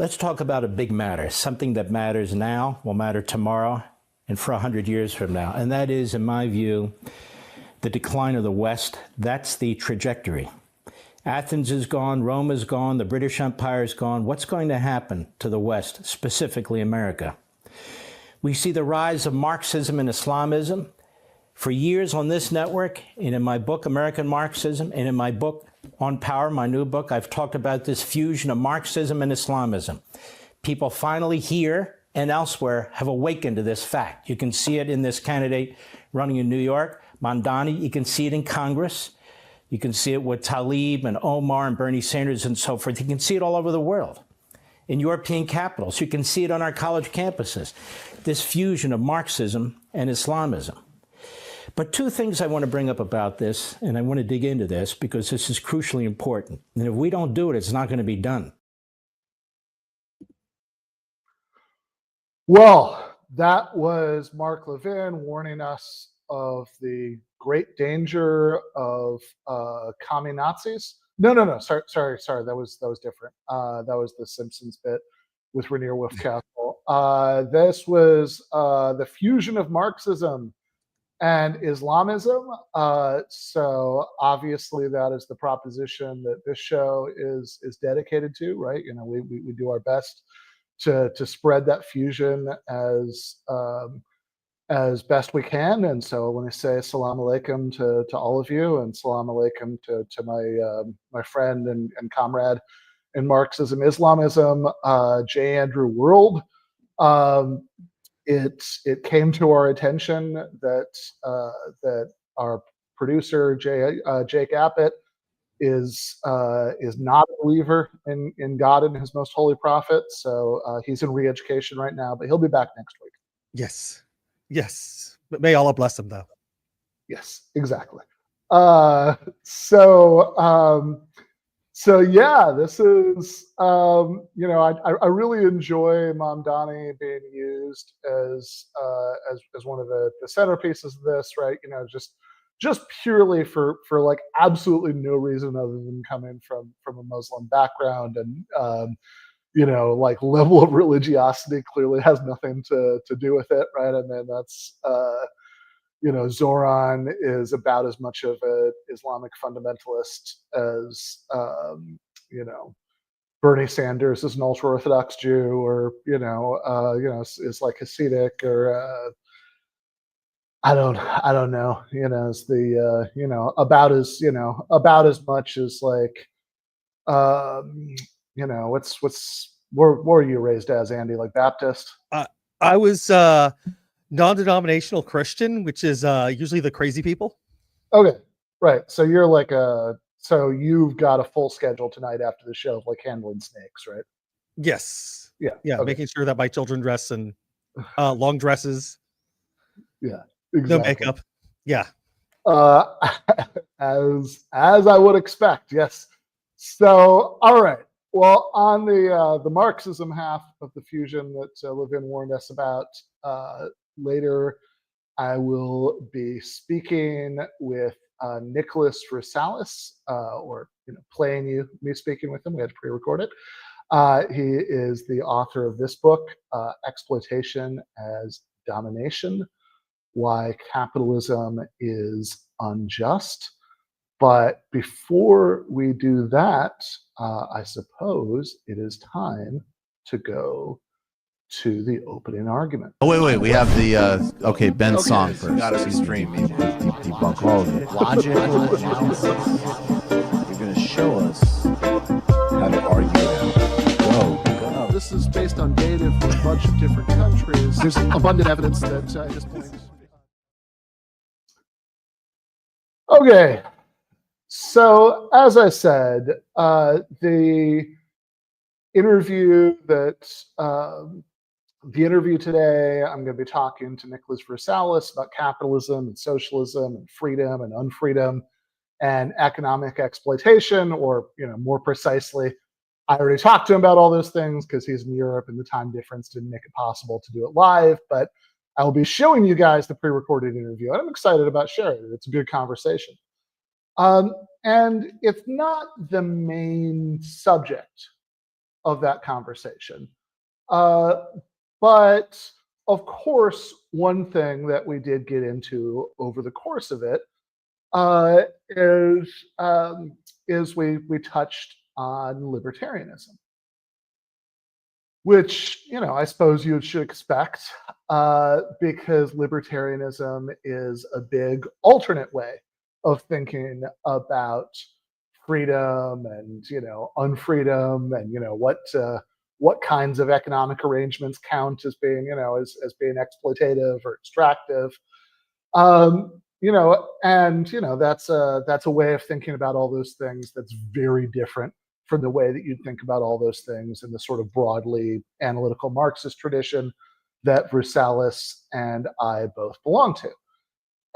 Let's talk about a big matter, something that matters now, will matter tomorrow, and for 100 years from now. And that is, in my view, the decline of the West. That's the trajectory. Athens is gone, Rome is gone, the British Empire is gone. What's going to happen to the West, specifically America? We see the rise of Marxism and Islamism. For years on this network, and in my book, American Marxism, and in my book, On Power, my new book, I've talked about this fusion of Marxism and Islamism. People finally here and elsewhere have awakened to this fact. You can see it in this candidate running in New York, Mamdani. You can see it in Congress. You can see it with Tlaib and Omar and Bernie Sanders and so forth. You can see it all over the world, in European capitals. You can see it on our college campuses, this fusion of Marxism and Islamism. But two things I want to bring up about this, and I want to dig into this because this is crucially important. And if we don't do it, it's not going to be done. Well, that was Mark Levin warning us of the great danger of commie Nazis. No. Sorry. That was different. That was the Simpsons bit with Rainier Wolfcastle. This was the fusion of Marxism and Islamism. So obviously that is the proposition that this show is dedicated to, right? You know, we do our best to spread that fusion as best we can. And so when I say salam alaikum to all of you, and salam alaikum to my friend and comrade in Marxism, Islamism, J. Andrew World, it came to our attention that our producer Jake Appett is not a believer in God and His most holy prophet. So he's in re-education right now, but he'll be back next week. Yes. But may Allah bless him, though. Yes, exactly. So yeah, this is, I really enjoy Mamdani being used as one of the centerpieces of this, right? You know, just purely for like absolutely no reason other than coming from a Muslim background, and like level of religiosity clearly has nothing to do with it, right? I mean, that's Zoran is about as much of an Islamic fundamentalist as, Bernie Sanders is an ultra-Orthodox Jew, or, is like Hasidic, or, I don't know, it's the, about as much as like, what were you raised as, Andy? Like Baptist? I was, non-denominational Christian, which is usually the crazy people. Okay, right. So you're like so you've got a full schedule tonight after the show of like handling snakes, right? Yes. Yeah. Okay. Making sure that my children dress in long dresses. Yeah, exactly. No makeup. Yeah. As I would expect, yes. So, all right. Well, on the Marxism half of the fusion that Levin warned us about, later, I will be speaking with Nicholas Vrousalis, or playing me speaking with him. We had to pre-record it. He is the author of this book, Exploitation as Domination: Why Capitalism is Unjust. But before we do that, I suppose it is time to go to the opening argument. Oh, wait, we have the Ben's song first. You gotta stream me. Debunk all of it. Logical analysis. You're gonna show us how to argue it. Go. This is based on data from a bunch of different countries. There's abundant evidence that at this point. Okay. So, as I said, the interview today, I'm going to be talking to Nicholas Vrousalis about capitalism and socialism and freedom and unfreedom and economic exploitation, or, more precisely, I already talked to him about all those things because he's in Europe and the time difference didn't make it possible to do it live, but I will be showing you guys the pre-recorded interview, and I'm excited about sharing it. It's a good conversation. And it's not the main subject of that conversation. But of course, one thing that we did get into over the course of it is we touched on libertarianism, which, you know, I suppose you should expect, because libertarianism is a big alternate way of thinking about freedom and, you know, unfreedom, and, you know, what kinds of economic arrangements count as being, you know, as being exploitative or extractive. You know, and, you know, that's a way of thinking about all those things that's very different from the way that you'd think about all those things in the sort of broadly analytical Marxist tradition that Vrousalis and I both belong to.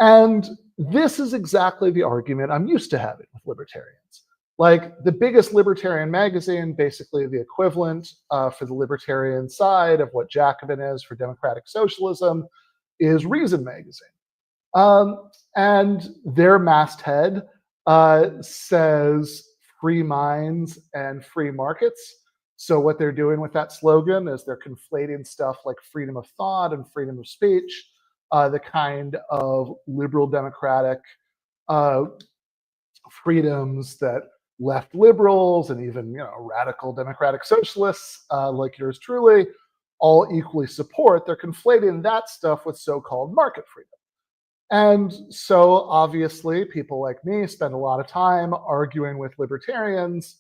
And this is exactly the argument I'm used to having with libertarians. Like, the biggest libertarian magazine, basically the equivalent for the libertarian side of what Jacobin is for democratic socialism, is Reason magazine. And their masthead says free minds and free markets. So what they're doing with that slogan is they're conflating stuff like freedom of thought and freedom of speech, the kind of liberal democratic freedoms that left liberals and even, you know, radical democratic socialists like yours truly all equally support. They're conflating that stuff with so-called market freedom. And so obviously people like me spend a lot of time arguing with libertarians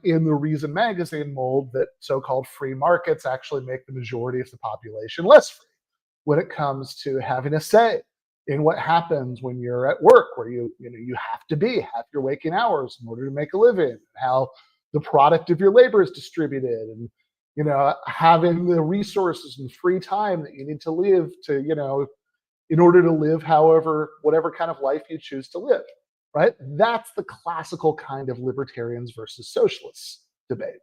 in the Reason magazine mold that so-called free markets actually make the majority of the population less free when it comes to having a say in what happens when you're at work, where you have to be half your waking hours in order to make a living, how the product of your labor is distributed, and, you know, having the resources and free time that you need to live to, you know, in order to live whatever kind of life you choose to live, right? That's the classical kind of libertarians versus socialists debate.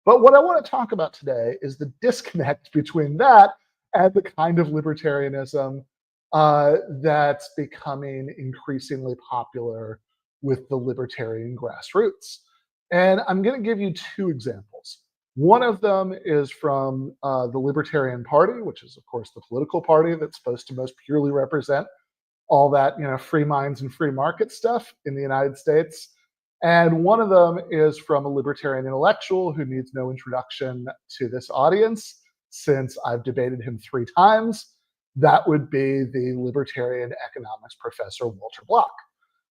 But what I want to talk about today is the disconnect between that and the kind of libertarianism that's becoming increasingly popular with the libertarian grassroots. And I'm going to give you two examples. One of them is from the Libertarian Party, which is, of course, the political party that's supposed to most purely represent all that, you know, free minds and free market stuff in the United States. And one of them is from a libertarian intellectual who needs no introduction to this audience, since I've debated him 3 times. That would be the libertarian economics professor, Walter Block.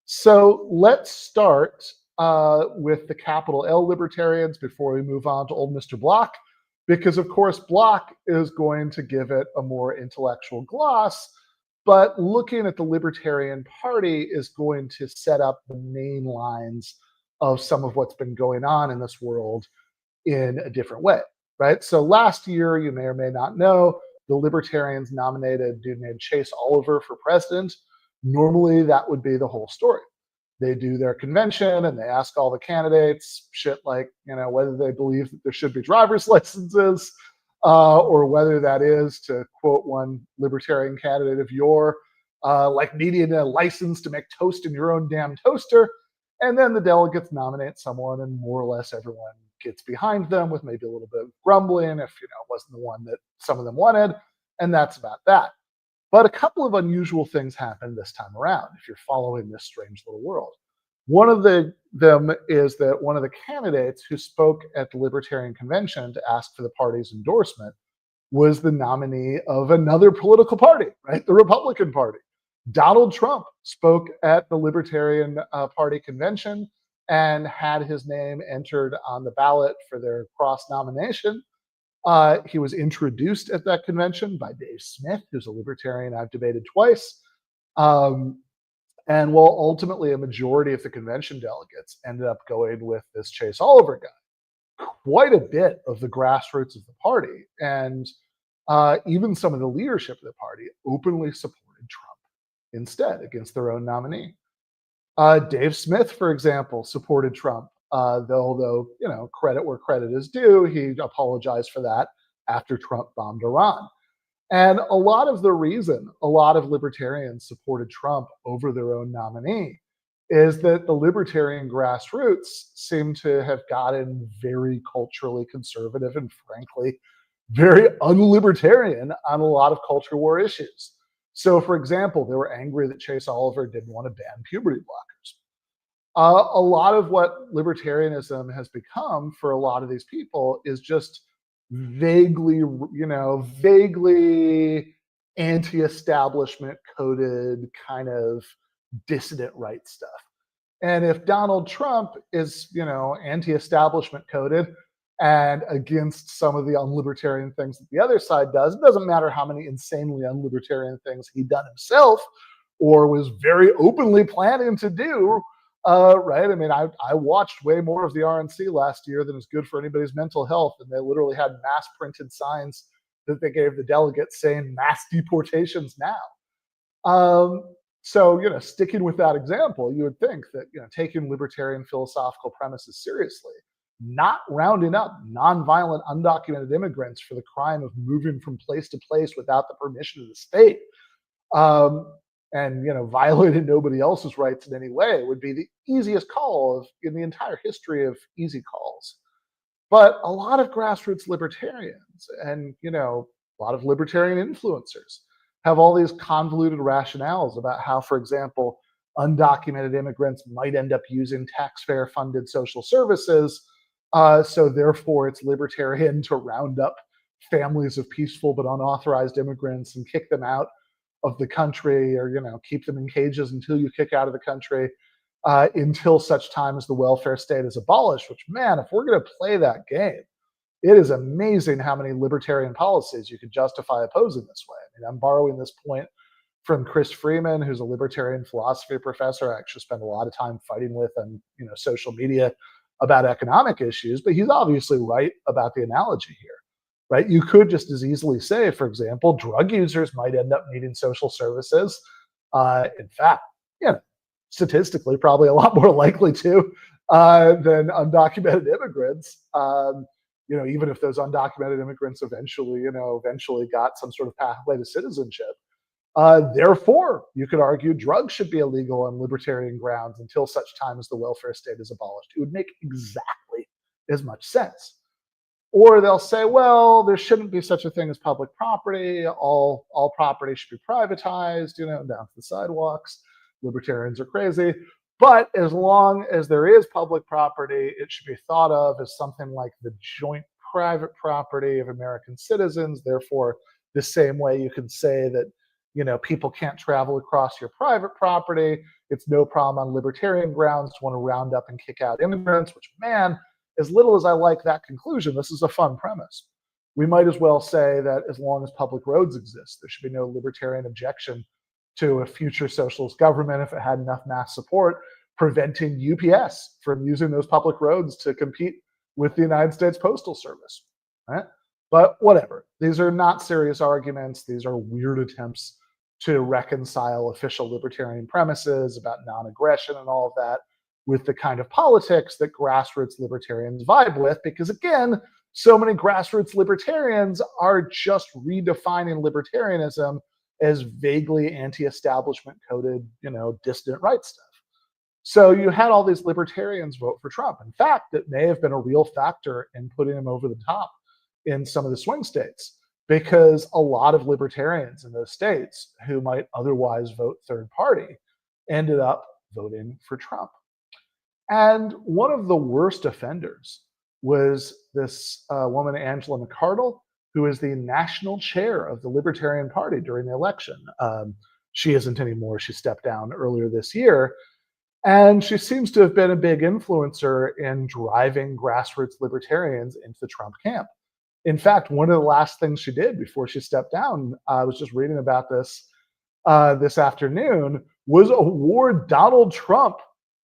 So let's start with the capital L libertarians before we move on to old Mr. Block, because of course Block is going to give it a more intellectual gloss, but looking at the Libertarian Party is going to set up the main lines of some of what's been going on in this world in a different way, right? So last year, you may or may not know, the Libertarians nominated a dude named Chase Oliver for president. Normally that would be the whole story. They do their convention and they ask all the candidates shit like, you know, whether they believe that there should be driver's licenses, or whether that is, to quote one libertarian candidate of yore, like needing a license to make toast in your own damn toaster. And then the delegates nominate someone and more or less everyone gets behind them, with maybe a little bit of grumbling if, you know, it wasn't the one that some of them wanted. And that's about that. But a couple of unusual things happened this time around, if you're following this strange little world. One of them is that one of the candidates who spoke at the Libertarian Convention to ask for the party's endorsement was the nominee of another political party, right? The Republican Party. Donald Trump spoke at the Libertarian Party convention and had his name entered on the ballot for their cross-nomination. He was introduced at that convention by Dave Smith, who's a libertarian I've debated twice. And while ultimately a majority of the convention delegates ended up going with this Chase Oliver guy, quite a bit of the grassroots of the party and even some of the leadership of the party openly supported Trump instead against their own nominee. Dave Smith, for example, supported Trump. Although, you know, credit where credit is due, he apologized for that after Trump bombed Iran. And a lot of the reason a lot of libertarians supported Trump over their own nominee is that the libertarian grassroots seem to have gotten very culturally conservative and frankly, very unlibertarian on a lot of culture war issues. So for example, they were angry that Chase Oliver didn't want to ban puberty blockers. A lot of what libertarianism has become for a lot of these people is just vaguely, vaguely anti-establishment coded kind of dissident right stuff. And if Donald Trump is, anti-establishment coded and against some of the unlibertarian things that the other side does, it doesn't matter how many insanely unlibertarian things he'd done himself or was very openly planning to do. Right? I mean, I watched way more of the RNC last year than is good for anybody's mental health, and they literally had mass printed signs that they gave the delegates saying mass deportations now. So, sticking with that example, you would think that, taking libertarian philosophical premises seriously, not rounding up nonviolent undocumented immigrants for the crime of moving from place to place without the permission of the state, and violating nobody else's rights in any way would be the easiest call in the entire history of easy calls. But a lot of grassroots libertarians and a lot of libertarian influencers have all these convoluted rationales about how, for example, undocumented immigrants might end up using taxpayer-funded social services, so therefore it's libertarian to round up families of peaceful but unauthorized immigrants and kick them out of the country, or keep them in cages until you kick out of the country, until such time as the welfare state is abolished. Which, man, if we're going to play that game, it is amazing how many libertarian policies you could justify opposing this way. I mean, I'm borrowing this point from Chris Freeman, who's a libertarian philosophy professor I actually spend a lot of time fighting with on social media about economic issues, but he's obviously right about the analogy here. Right? You could just as easily say, for example, drug users might end up needing social services. In fact, statistically, probably a lot more likely to than undocumented immigrants. Even if those undocumented immigrants eventually got some sort of pathway to citizenship. Therefore, you could argue drugs should be illegal on libertarian grounds until such time as the welfare state is abolished. It would make exactly as much sense. Or they'll say, well, there shouldn't be such a thing as public property. All property should be privatized, down to the sidewalks. Libertarians are crazy. But as long as there is public property, it should be thought of as something like the joint private property of American citizens. Therefore, the same way you can say that, people can't travel across your private property. It's no problem on libertarian grounds to want to round up and kick out immigrants, which, man, as little as I like that conclusion, this is a fun premise. We might as well say that as long as public roads exist, there should be no libertarian objection to a future socialist government, if it had enough mass support, preventing UPS from using those public roads to compete with the United States Postal Service. Right? But whatever. These are not serious arguments. These are weird attempts to reconcile official libertarian premises about non-aggression and all of that with the kind of politics that grassroots libertarians vibe with, because again, so many grassroots libertarians are just redefining libertarianism as vaguely anti-establishment coded, dissident right stuff. So you had all these libertarians vote for Trump. In fact, it may have been a real factor in putting him over the top in some of the swing states, because a lot of libertarians in those states who might otherwise vote third party ended up voting for Trump. And one of the worst offenders was this woman, Angela McArdle, who is the national chair of the Libertarian Party during the election. She isn't anymore. She stepped down earlier this year. And she seems to have been a big influencer in driving grassroots libertarians into the Trump camp. In fact, one of the last things she did before she stepped down, I was just reading about this this afternoon, was award Donald Trump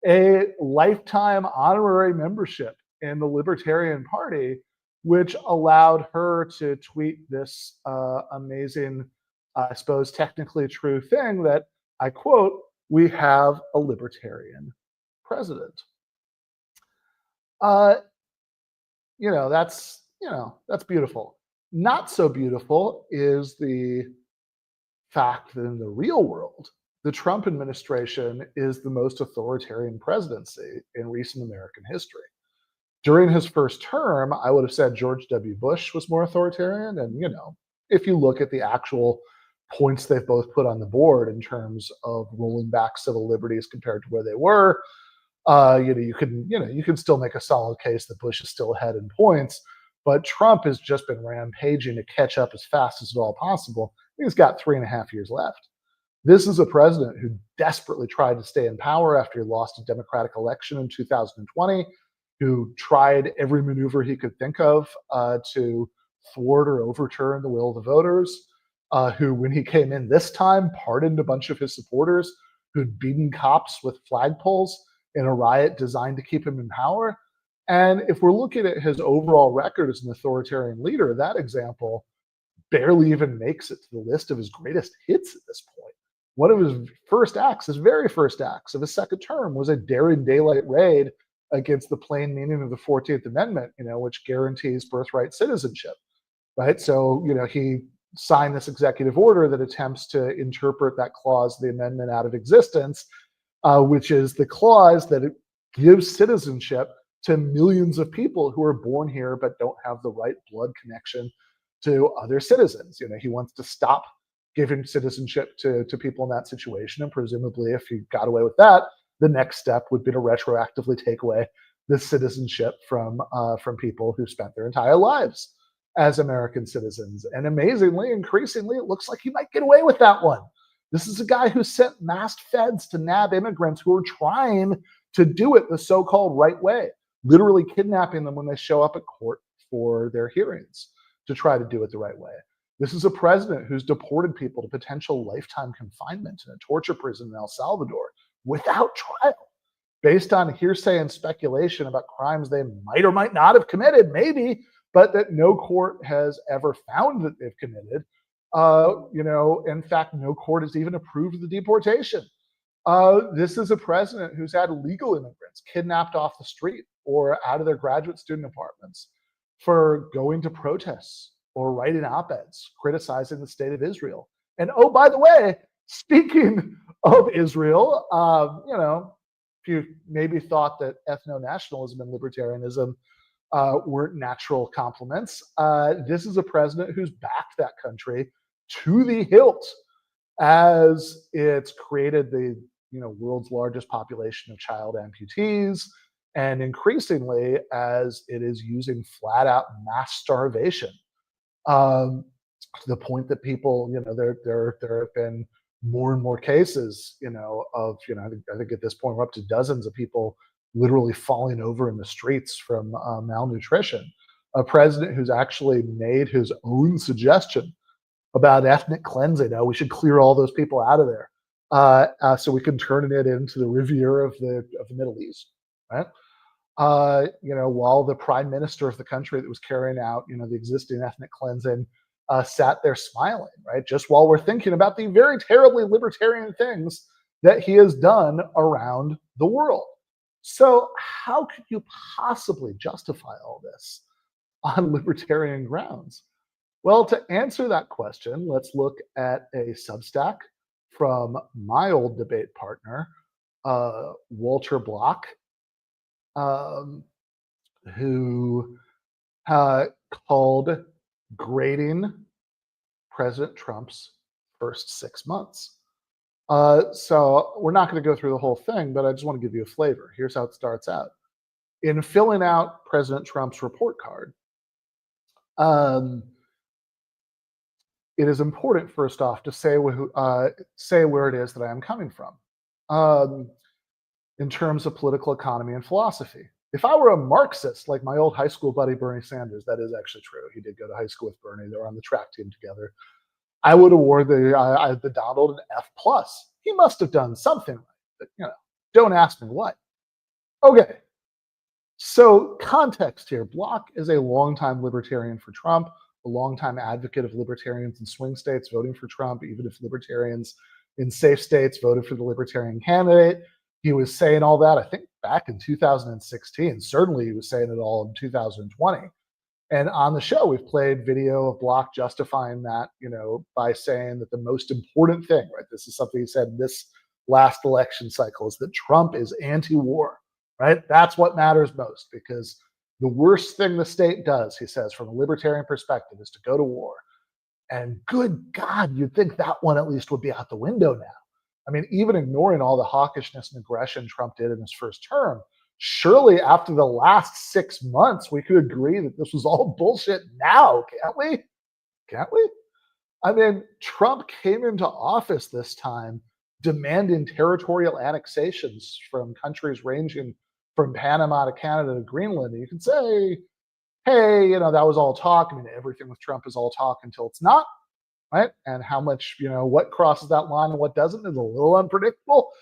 a lifetime honorary membership in the Libertarian Party, which allowed her to tweet this amazing, I suppose technically true thing that, I quote, "We have a libertarian president." That's beautiful. Not so beautiful is the fact that in the real world, the Trump administration is the most authoritarian presidency in recent American history. During his first term, I would have said George W. Bush was more authoritarian. And, if you look at the actual points they've both put on the board in terms of rolling back civil liberties compared to where they were, you can still make a solid case that Bush is still ahead in points, but Trump has just been rampaging to catch up as fast as at all possible. He's got 3.5 years left. This is a president who desperately tried to stay in power after he lost a Democratic election in 2020, who tried every maneuver he could think of to thwart or overturn the will of the voters, who, when he came in this time, pardoned a bunch of his supporters who'd beaten cops with flagpoles in a riot designed to keep him in power. And if we're looking at his overall record as an authoritarian leader, that example barely even makes it to the list of his greatest hits at this point. One of his first acts, his very first acts of his second term, was a daring daylight raid against the plain meaning of the 14th Amendment, which guarantees birthright citizenship, right? So, he signed this executive order that attempts to interpret that clause of the amendment out of existence, which is the clause that it gives citizenship to millions of people who are born here but don't have the right blood connection to other citizens. He wants to stop giving citizenship to people in that situation, and presumably if he got away with that, the next step would be to retroactively take away the citizenship from people who spent their entire lives as American citizens. And amazingly, increasingly, it looks like he might get away with that one. This is a guy who sent masked feds to nab immigrants who are trying to do it the so-called right way, literally kidnapping them when they show up at court for their hearings to try to do it the right way. This is a president who's deported people to potential lifetime confinement in a torture prison in El Salvador without trial, based on hearsay and speculation about crimes they might or might not have committed, maybe, but that no court has ever found that they've committed. In fact, no court has even approved the deportation. This is a president who's had illegal immigrants kidnapped off the street or out of their graduate student apartments for going to protests or writing op-eds criticizing the state of Israel. And oh, by the way, speaking of Israel, if you maybe thought that ethno-nationalism and libertarianism weren't natural complements, this is a president who's backed that country to the hilt as it's created the world's largest population of child amputees, and increasingly as it is using flat-out mass starvation, to the point that people, there have been more and more cases, of, I think at this point we're up to dozens of people literally falling over in the streets from malnutrition. A president who's actually made his own suggestion about ethnic cleansing. We should clear all those people out of there, so we can turn it into the Riviera of the Middle East, right? While the prime minister of the country that was carrying out, the existing ethnic cleansing, sat there smiling, right? Just while we're thinking about the very terribly libertarian things that he has done around the world. So how could you possibly justify all this on libertarian grounds? Well, to answer that question, let's look at a Substack from my old debate partner, Walter Block, who called grading President Trump's first 6 months. So we're not going to go through the whole thing, but I just want to give you a flavor. Here's how it starts out. In filling out President Trump's report card, it is important, first off, to say where it is that I am coming from in terms of political economy and philosophy. If I were a Marxist, like my old high school buddy Bernie Sanders, that is actually true. He did go to high school with Bernie. They were on the track team together. I would award the Donald an F+. He must have done something right, but don't ask me what. Okay, so context here. Block is a longtime libertarian for Trump, a longtime advocate of libertarians in swing states voting for Trump, even if libertarians in safe states voted for the libertarian candidate. He was saying all that, I think, back in 2016. Certainly he was saying it all in 2020. And on the show, we've played video of Block justifying that, by saying that the most important thing, right? This is something he said in this last election cycle, is that Trump is anti-war, right? That's what matters most, because the worst thing the state does, he says, from a libertarian perspective, is to go to war. And good God, you'd think that one at least would be out the window now. I mean, even ignoring all the hawkishness and aggression Trump did in his first term, surely after the last 6 months, we could agree that this was all bullshit now, can't we? Can't we? I mean, Trump came into office this time demanding territorial annexations from countries ranging from Panama to Canada to Greenland. And you can say, hey, that was all talk. I mean, everything with Trump is all talk until it's not, right? And how much, what crosses that line and what doesn't is a little unpredictable.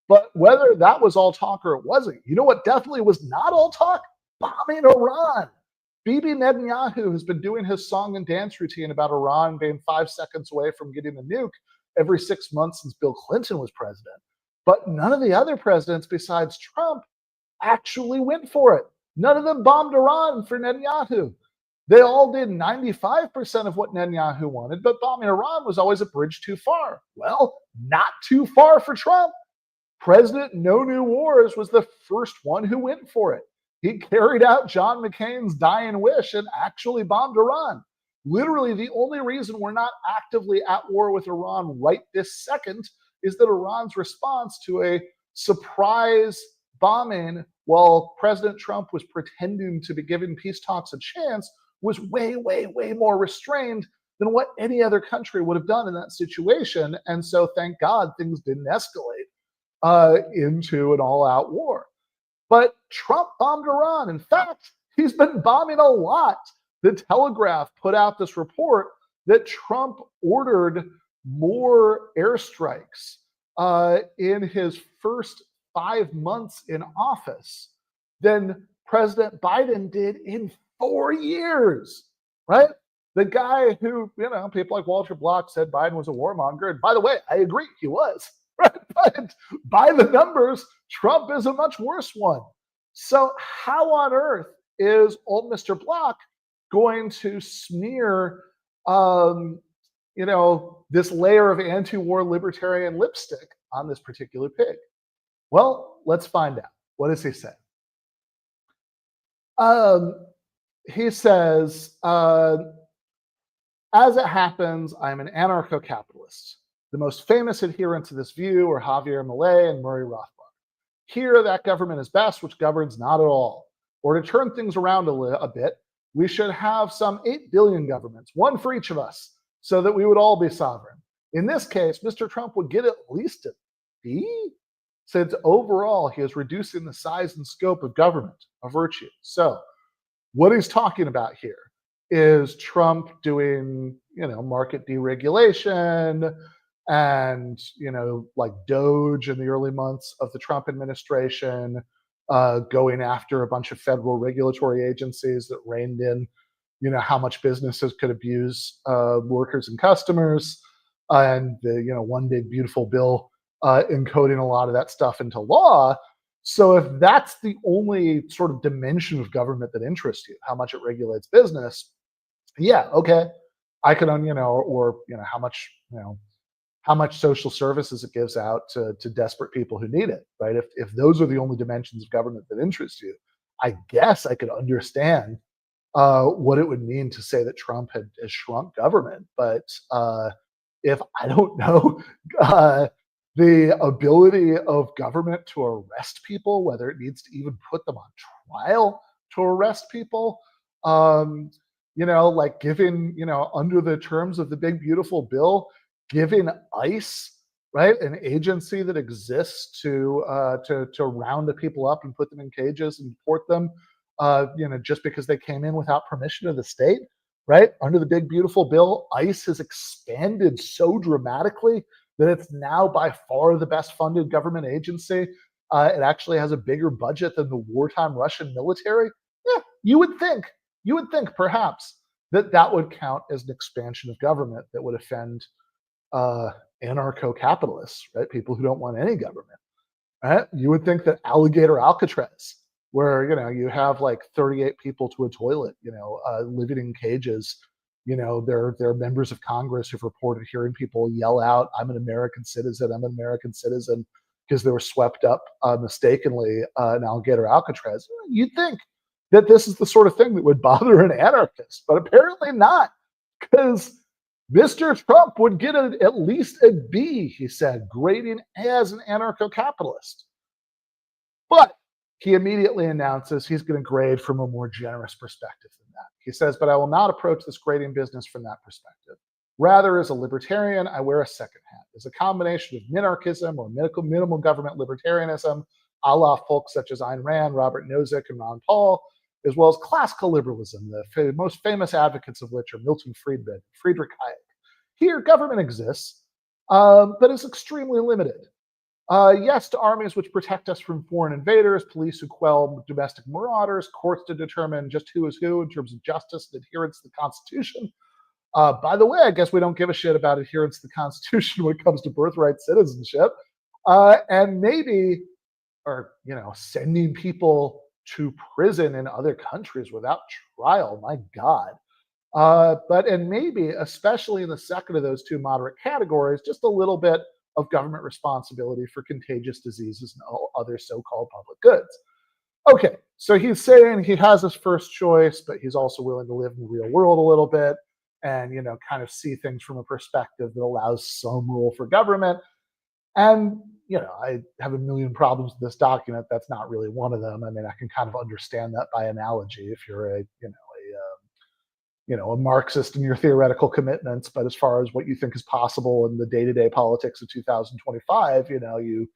But whether that was all talk or it wasn't, what definitely was not all talk? Bombing Iran. Bibi Netanyahu has been doing his song and dance routine about Iran being 5 seconds away from getting a nuke every 6 months since Bill Clinton was president. But none of the other presidents besides Trump actually went for it. None of them bombed Iran for Netanyahu. They all did 95% of what Netanyahu wanted, but bombing Iran was always a bridge too far. Well, not too far for Trump. President No New Wars was the first one who went for it. He carried out John McCain's dying wish and actually bombed Iran. Literally, the only reason we're not actively at war with Iran right this second is that Iran's response to a surprise bombing while President Trump was pretending to be giving peace talks a chance was way, way, way more restrained than what any other country would have done in that situation. And so, thank God, things didn't escalate into an all-out war. But Trump bombed Iran. In fact, he's been bombing a lot. The Telegraph put out this report that Trump ordered more airstrikes in his first 5 months in office than President Biden did in 4 years, right? The guy who, people like Walter Block said Biden was a warmonger. And by the way, I agree, he was. Right? But by the numbers, Trump is a much worse one. So how on earth is old Mr. Block going to smear, this layer of anti-war libertarian lipstick on this particular pig? Well, let's find out. What does he say? He says, as it happens, I'm an anarcho-capitalist. The most famous adherents of this view are Javier Milei and Murray Rothbard. Here, that government is best, which governs not at all. Or to turn things around a bit, we should have some 8 billion governments, one for each of us, so that we would all be sovereign. In this case, Mr. Trump would get at least a B, since overall he is reducing the size and scope of government, a virtue. So what he's talking about here is Trump doing, market deregulation, and like Doge in the early months of the Trump administration, going after a bunch of federal regulatory agencies that reined in how much businesses could abuse workers and customers, and the one big beautiful bill encoding a lot of that stuff into law. So if that's the only sort of dimension of government that interests you, how much it regulates business, yeah, okay, I could, how much social services it gives out to desperate people who need it, right? If those are the only dimensions of government that interest you, I guess I could understand what it would mean to say that Trump has shrunk government. But if I don't know the ability of government to arrest people, whether it needs to even put them on trial to arrest people, like giving, under the terms of the big beautiful bill, giving ICE, right, an agency that exists to round the people up and put them in cages and deport them, just because they came in without permission of the state, right? Under the big beautiful bill, ICE has expanded so dramatically that it's now by far the best funded government agency. It actually has a bigger budget than the wartime Russian military. Yeah, you would think perhaps that would count as an expansion of government that would offend anarcho-capitalists, right? People who don't want any government, right? You would think that Alligator Alcatraz where, you have like 38 people to a toilet, living in cages. There are members of Congress who've reported hearing people yell out, I'm an American citizen, because they were swept up mistakenly in alligator Alcatraz. You'd think that this is the sort of thing that would bother an anarchist, but apparently not, because Mr. Trump would get at least a B, he said, grading as an anarcho-capitalist. But he immediately announces he's going to grade from a more generous perspective than that. He says, but I will not approach this grading business from that perspective. Rather, as a libertarian, I wear a second hat. As a combination of minarchism or minimal government libertarianism, a la folks such as Ayn Rand, Robert Nozick, and Ron Paul, as well as classical liberalism, the most famous advocates of which are Milton Friedman, Friedrich Hayek. Here, government exists, but is extremely limited. Yes to armies which protect us from foreign invaders, police who quell domestic marauders, courts to determine just who is who in terms of justice and adherence to the Constitution. By the way, I guess we don't give a shit about adherence to the Constitution when it comes to birthright citizenship. And maybe, sending people to prison in other countries without trial, my God. And maybe, especially in the second of those two moderate categories, just a little bit of government responsibility for contagious diseases and all other so-called public goods. Okay, so he's saying he has his first choice, but he's also willing to live in the real world a little bit and, kind of see things from a perspective that allows some role for government. And, I have a million problems with this document. That's not really one of them. I mean, I can kind of understand that by analogy if you're a Marxist in your theoretical commitments, but as far as what you think is possible in the day-to-day politics of 2025, you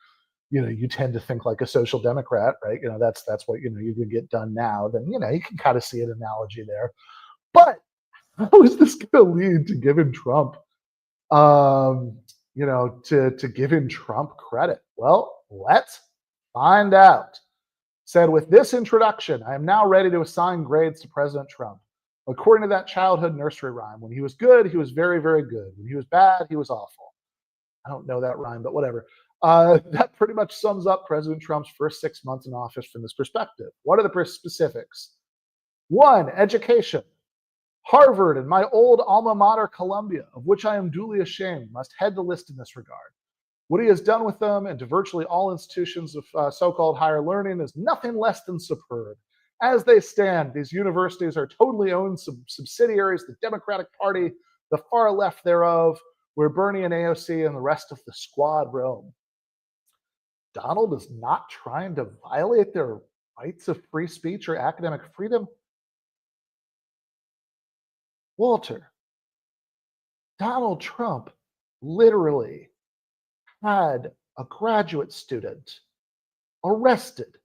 tend to think like a social democrat, right? That's what you can get done now. Then you can kind of see an analogy there. But how is this going to lead to giving Trump, to giving Trump credit? Well, let's find out. Said, with this introduction, I am now ready to assign grades to President Trump. According to that childhood nursery rhyme, when he was good, he was very, very good. When he was bad, he was awful. I don't know that rhyme, but whatever. That pretty much sums up President Trump's first 6 months in office from this perspective. What are the specifics? 1, education. Harvard and my old alma mater, Columbia, of which I am duly ashamed, must head the list in this regard. What he has done with them and to virtually all institutions of so-called higher learning is nothing less than superb. As they stand, these universities are totally owned subsidiaries, the Democratic Party, the far left thereof, where Bernie and AOC and the rest of the squad roam. Donald is not trying to violate their rights of free speech or academic freedom. Walter, Donald Trump literally had a graduate student arrested,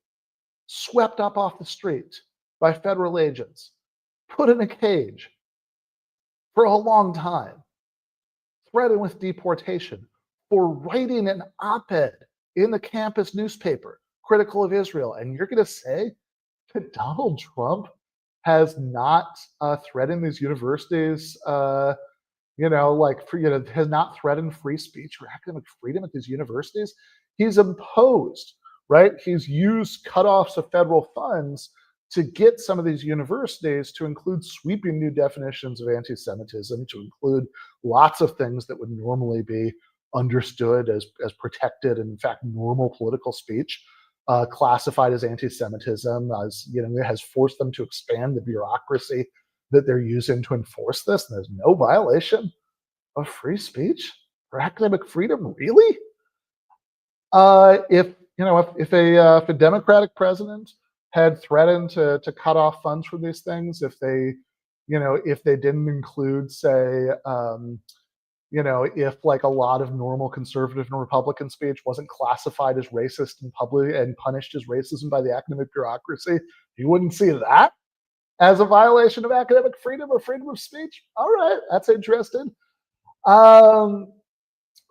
swept up off the street by federal agents, put in a cage for a long time, threatened with deportation for writing an op-ed in the campus newspaper critical of Israel. And you're going to say that Donald Trump has not threatened these universities, has not threatened free speech or academic freedom at these universities? He's imposed, right? He's used cutoffs of federal funds to get some of these universities to include sweeping new definitions of anti-Semitism, to include lots of things that would normally be understood as protected and, in fact, normal political speech, classified as anti-Semitism, has forced them to expand the bureaucracy that they're using to enforce this. And there's no violation of free speech or academic freedom, really? If a Democratic president had threatened to cut off funds from these things, if they didn't include, say, if like a lot of normal conservative and Republican speech wasn't classified as racist in public and punished as racism by the academic bureaucracy, you wouldn't see that as a violation of academic freedom or freedom of speech. All right, that's interesting.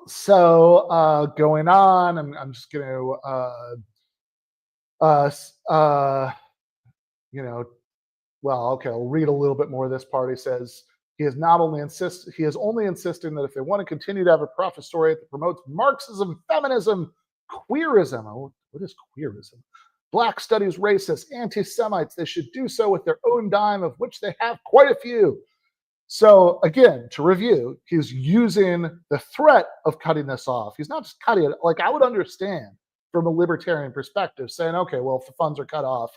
So going on, I'm just going to, I'll read a little bit more of this part. He says, he is only insisting that if they want to continue to have a professoriate that promotes Marxism, feminism, queerism, what is queerism? Black studies racists, anti-Semites. They should do so with their own dime, of which they have quite a few. So again, to review, he's using the threat of cutting this off. He's not just cutting it. Like, I would understand from a libertarian perspective saying, okay, well, if the funds are cut off,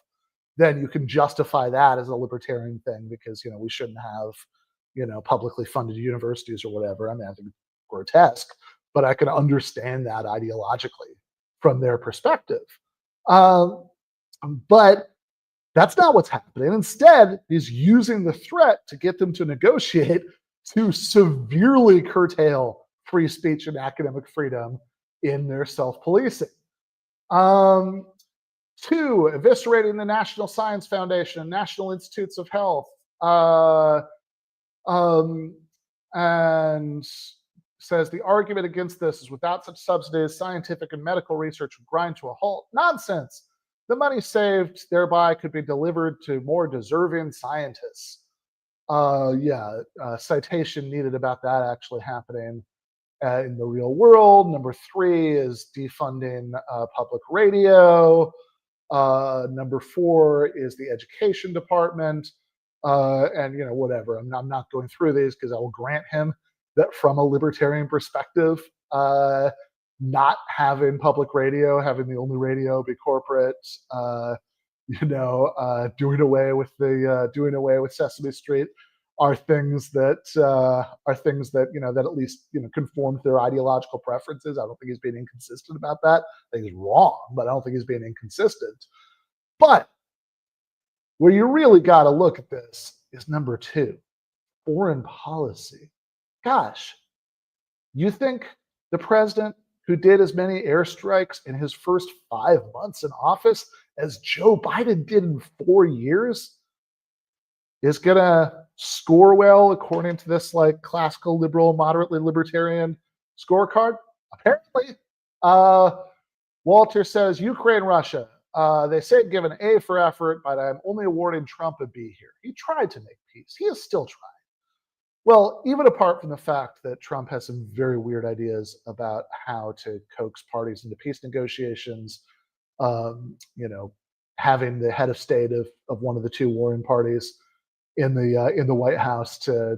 then you can justify that as a libertarian thing because, we shouldn't have, publicly funded universities or whatever. I mean, I think it's grotesque, but I can understand that ideologically from their perspective. But that's not what's happening. Instead, he's using the threat to get them to negotiate to severely curtail free speech and academic freedom in their self-policing. 2, eviscerating the National Science Foundation and National Institutes of Health. And says the argument against this is without such subsidies, scientific and medical research would grind to a halt. Nonsense. The money saved thereby could be delivered to more deserving scientists. Citation needed about that actually happening in the real world. Number 3 is defunding public radio. Number 4 is the education department. And whatever. I'm not going through these because I will grant him that from a libertarian perspective, not having public radio, having the only radio be corporate, doing away with Sesame Street are things that that at least conform to their ideological preferences. I don't think he's being inconsistent about that. I think he's wrong, but I don't think he's being inconsistent. But where you really got to look at this is number 2, foreign policy. Gosh, you think the president who did as many airstrikes in his first 5 months in office as Joe Biden did in 4 years is going to score well according to this like classical liberal, moderately libertarian scorecard? Apparently. Walter says, Ukraine, Russia. They say give an A for effort, but I'm only awarding Trump a B here. He tried to make peace. He is still trying. Well, even apart from the fact that Trump has some very weird ideas about how to coax parties into peace negotiations, having the head of state of one of the 2 warring parties in the White House to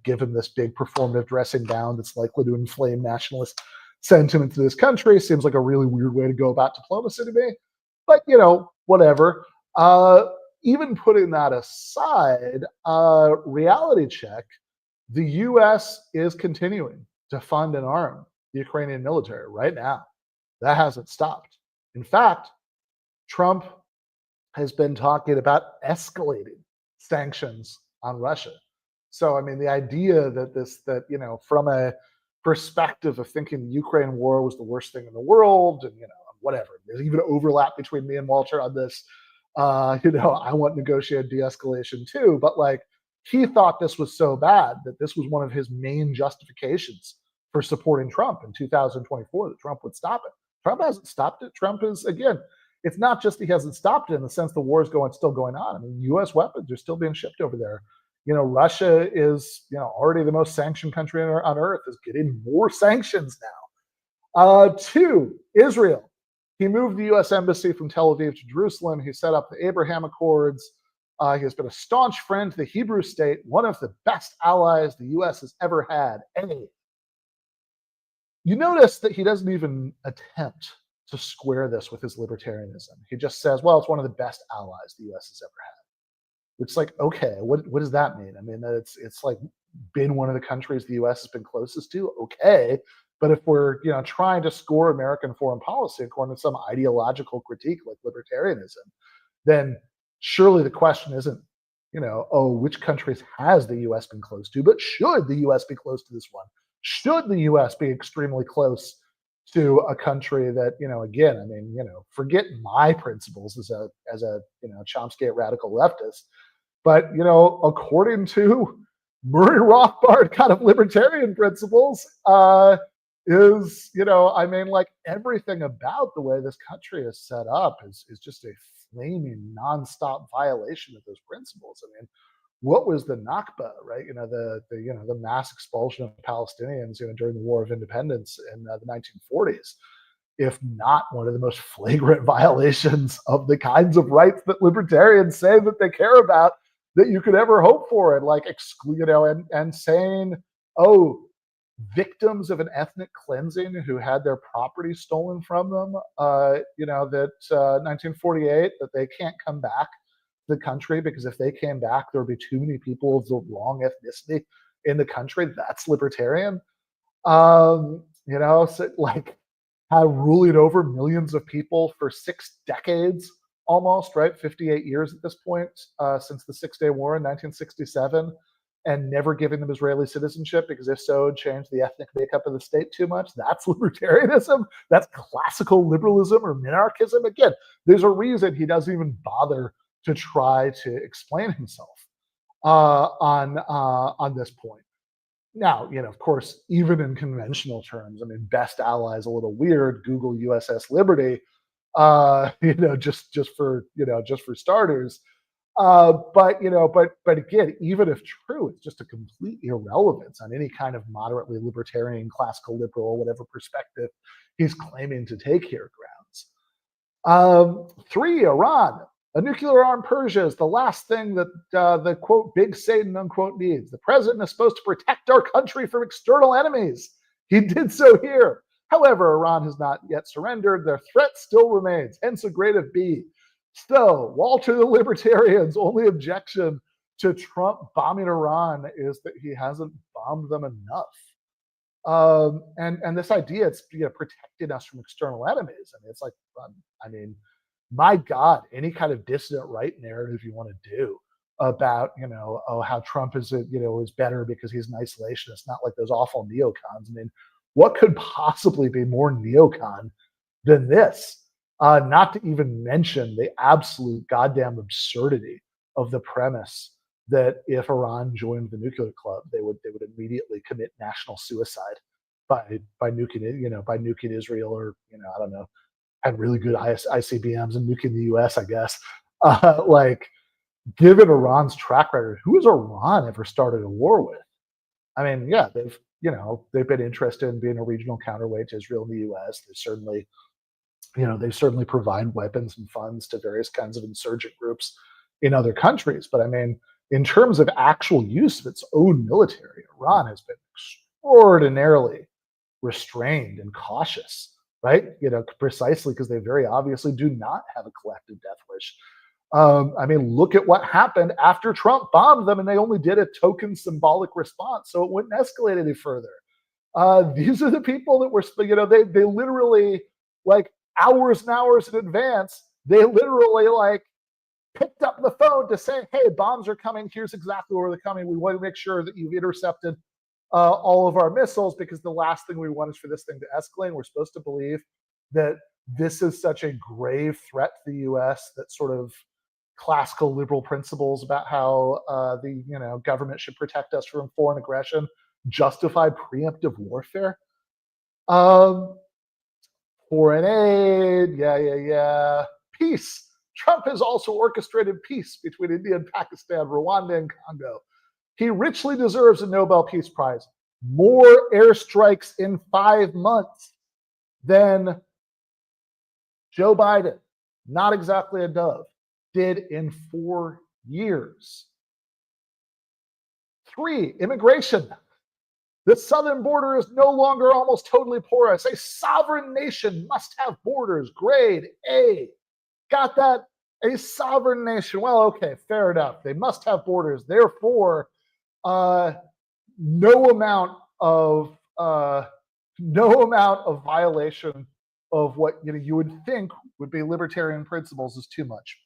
give him this big performative dressing down that's likely to inflame nationalist sentiment to this country seems like a really weird way to go about diplomacy to me. But whatever. Even putting that aside, reality check. The U.S. is continuing to fund and arm the Ukrainian military right now. That hasn't stopped. In fact, Trump has been talking about escalating sanctions on Russia. So, I mean, the idea that from a perspective of thinking the Ukraine war was the worst thing in the world, and, whatever, there's even overlap between me and Walter on this. I want negotiated de-escalation too, but he thought this was so bad that this was one of his main justifications for supporting Trump in 2024, that Trump would stop it. Trump hasn't stopped it. Trump is, again, it's not just he hasn't stopped it in the sense the war is still going on. I mean, U.S. weapons are still being shipped over there. Russia is, already the most sanctioned country on earth, is getting more sanctions now. 2, Israel. He moved the U.S. embassy from Tel Aviv to Jerusalem. He set up the Abraham Accords. He has been a staunch friend to the Hebrew state, one of the best allies the U.S. has ever had. You notice that he doesn't even attempt to square this with his libertarianism. He just says, well, it's one of the best allies the U.S. has ever had. It's like, okay, what does that mean? I mean, it's like been one of the countries the U.S. has been closest to, okay. But if we're trying to score American foreign policy according to some ideological critique like libertarianism, then surely the question isn't, which countries has the U.S. been close to, but should the U.S. be close to this one? Should the U.S. be extremely close to a country that, again, I mean, forget my principles as a Chomsky radical leftist, but, according to Murray Rothbard kind of libertarian principles, is, I mean, everything about the way this country is set up is just a flaming nonstop violation of those principles. I mean, what was the Nakba, right? The mass expulsion of Palestinians, during the War of Independence in the 1940s. if not one of the most flagrant violations of the kinds of rights that libertarians say that they care about that you could ever hope for. And like exclude, and saying, oh, victims of an ethnic cleansing who had their property stolen from them, that 1948, that they can't come back to the country because if they came back, there would be too many people of the wrong ethnicity in the country. That's libertarian. So like have ruling over millions of people for 6 decades almost, right? 58 years at this point, since the 6-Day War in 1967, and never giving them Israeli citizenship because if so, it'd change the ethnic makeup of the state too much. That's libertarianism. That's classical liberalism or minarchism. Again, there's a reason he doesn't even bother to try to explain himself on this point. Now, of course, even in conventional terms, I mean, best ally is a little weird. Google USS Liberty, just for starters. But again, even if true, it's just a complete irrelevance on any kind of moderately libertarian, classical liberal, whatever perspective he's claiming to take here grounds. 3, Iran. A nuclear armed Persia is the last thing that the quote big Satan unquote needs. The president is supposed to protect our country from external enemies. He did so here. However, Iran has not yet surrendered. Their threat still remains, hence a grade of B. So, Walter the Libertarian's only objection to Trump bombing Iran is that he hasn't bombed them enough. And this idea, it's protecting us from external enemies. I mean, it's like, my God, any kind of dissident right narrative you want to do about, how Trump is better because he's an isolationist, not like those awful neocons. I mean, what could possibly be more neocon than this? Not to even mention the absolute goddamn absurdity of the premise that if Iran joined the nuclear club, they would immediately commit national suicide by nuking Israel, or I don't know, had really good ICBMs and nuking the U.S. I guess. Given Iran's track record, who has Iran ever started a war with? I mean, yeah, they've been interested in being a regional counterweight to Israel and the U.S. They certainly provide weapons and funds to various kinds of insurgent groups in other countries. But I mean, in terms of actual use of its own military, Iran has been extraordinarily restrained and cautious, right? Precisely because they very obviously do not have a collective death wish. Look at what happened after Trump bombed them, and they only did a token symbolic response, so it wouldn't escalate any further. These are the people that were, they literally, like, hours and hours in advance, they literally picked up the phone to say, hey, bombs are coming. Here's exactly where they're coming. We want to make sure that you've intercepted all of our missiles, because the last thing we want is for this thing to escalate. We're supposed to believe that this is such a grave threat to the U.S. that sort of classical liberal principles about how the government should protect us from foreign aggression justify preemptive warfare. Foreign aid, yeah. Peace. Trump has also orchestrated peace between India and Pakistan, Rwanda and Congo. He richly deserves a Nobel Peace Prize. More airstrikes in 5 months than Joe Biden, not exactly a dove, did in 4 years. 3, immigration. The southern border is no longer almost totally porous. A sovereign nation must have borders. Grade A. Got that? A sovereign nation. Well, okay, fair enough. They must have borders. Therefore, no amount of violation of what you would think would be libertarian principles is too much,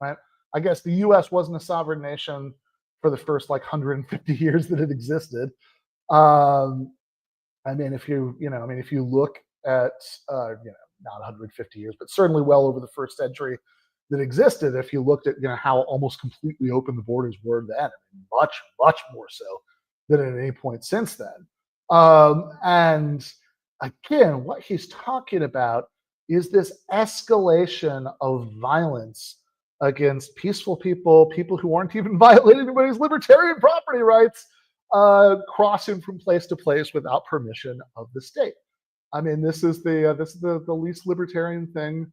right? I guess the U.S. wasn't a sovereign nation for the first 150 years that it existed. If you look at not 150 years, but certainly well over the first century that existed, if you looked at how almost completely open the borders were then, much more so than at any point since then. And again, what he's talking about is this escalation of violence against peaceful people who aren't even violating anybody's libertarian property rights, crossing from place to place without permission of the state. I mean, this is the least libertarian thing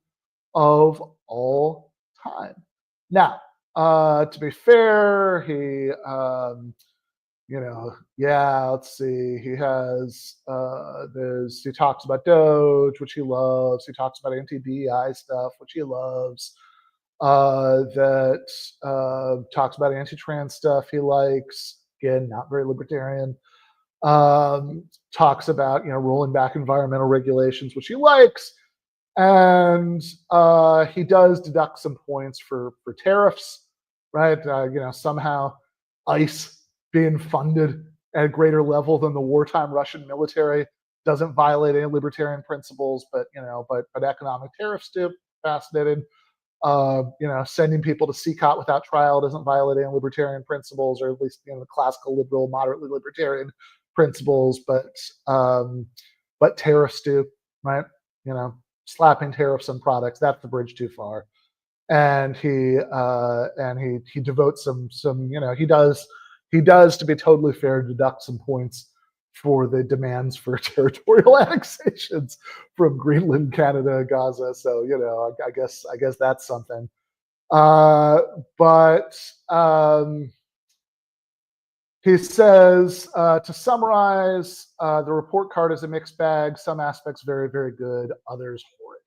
of all time. Now, to be fair, he let's see. He has he talks about Doge, which he loves. He talks about anti-DEI stuff, which he loves. That talks about anti-trans stuff he likes. Again, not very libertarian. Talks about rolling back environmental regulations, which he likes, and he does deduct some points for tariffs, right? Somehow ICE being funded at a greater level than the wartime Russian military doesn't violate any libertarian principles, but economic tariffs do. Fascinating. Sending people to CCOT without trial doesn't violate any libertarian principles, or at least the classical liberal, moderately libertarian principles, but tariffs do, right? Slapping tariffs on products, that's the bridge too far. And he devotes some he does, to be totally fair, deduct some points for the demands for territorial annexations from Greenland, Canada, Gaza. So I guess that's something. He says, to summarize, the report card is a mixed bag. Some aspects very, very good, others horrid.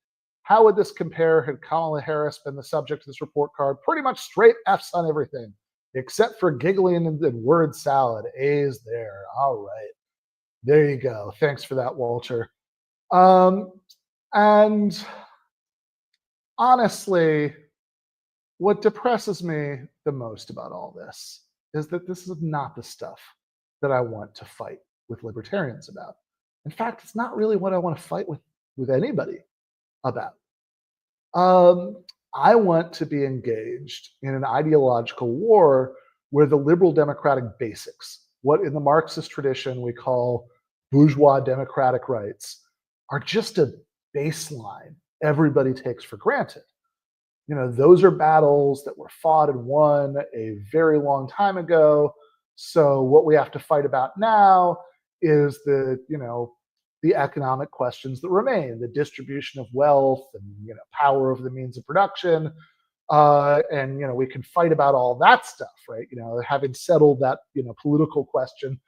How would this compare had Kamala Harris been the subject of this report card? Pretty much straight F's on everything, except for giggling and word salad. A's there. All right. There you go. Thanks for that, Walter. And honestly, what depresses me the most about all this is that this is not the stuff that I want to fight with libertarians about. In fact, it's not really what I want to fight with anybody about. I want to be engaged in an ideological war where the liberal democratic basics, what in the Marxist tradition we call bourgeois democratic rights, are just a baseline everybody takes for granted. Those are battles that were fought and won a very long time ago. So what we have to fight about now is the economic questions that remain, the distribution of wealth and power of the means of production. And we can fight about all that stuff, right? Having settled that political question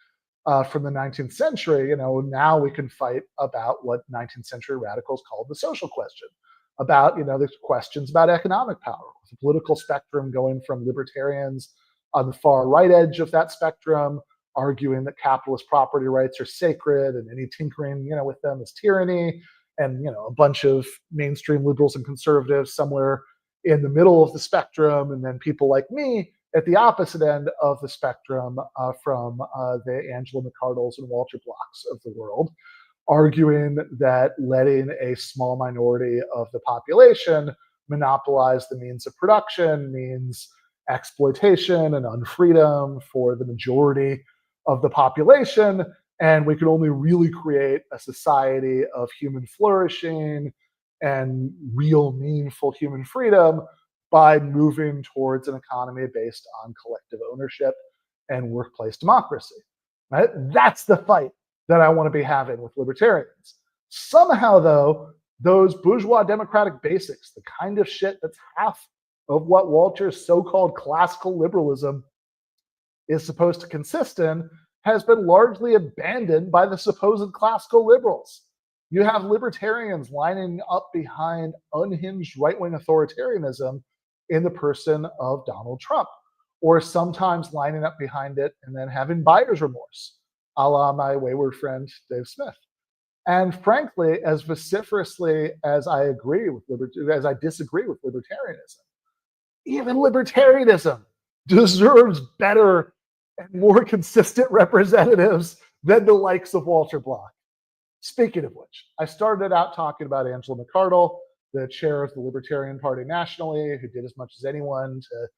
from the 19th century, now we can fight about what 19th century radicals called the social question, about the questions about economic power, the political spectrum going from libertarians on the far right edge of that spectrum, arguing that capitalist property rights are sacred and any tinkering with them is tyranny, and a bunch of mainstream liberals and conservatives somewhere in the middle of the spectrum, and then people like me at the opposite end of the spectrum, from the Angela McArdles and Walter Blocks of the world, arguing that letting a small minority of the population monopolize the means of production means exploitation and unfreedom for the majority of the population, and we can only really create a society of human flourishing and real meaningful human freedom by moving towards an economy based on collective ownership and workplace democracy. Right? That's the fight that I want to be having with libertarians. Somehow, though, those bourgeois democratic basics, the kind of shit that's half of what Walter's so-called classical liberalism is supposed to consist in, has been largely abandoned by the supposed classical liberals. You have libertarians lining up behind unhinged right-wing authoritarianism in the person of Donald Trump, or sometimes lining up behind it and then having buyer's remorse, a la my wayward friend Dave Smith. And frankly, as vociferously as I disagree with libertarianism, even libertarianism deserves better and more consistent representatives than the likes of Walter Block. Speaking of which, I started out talking about Angela McArdle, the chair of the Libertarian Party nationally, who did as much as anyone to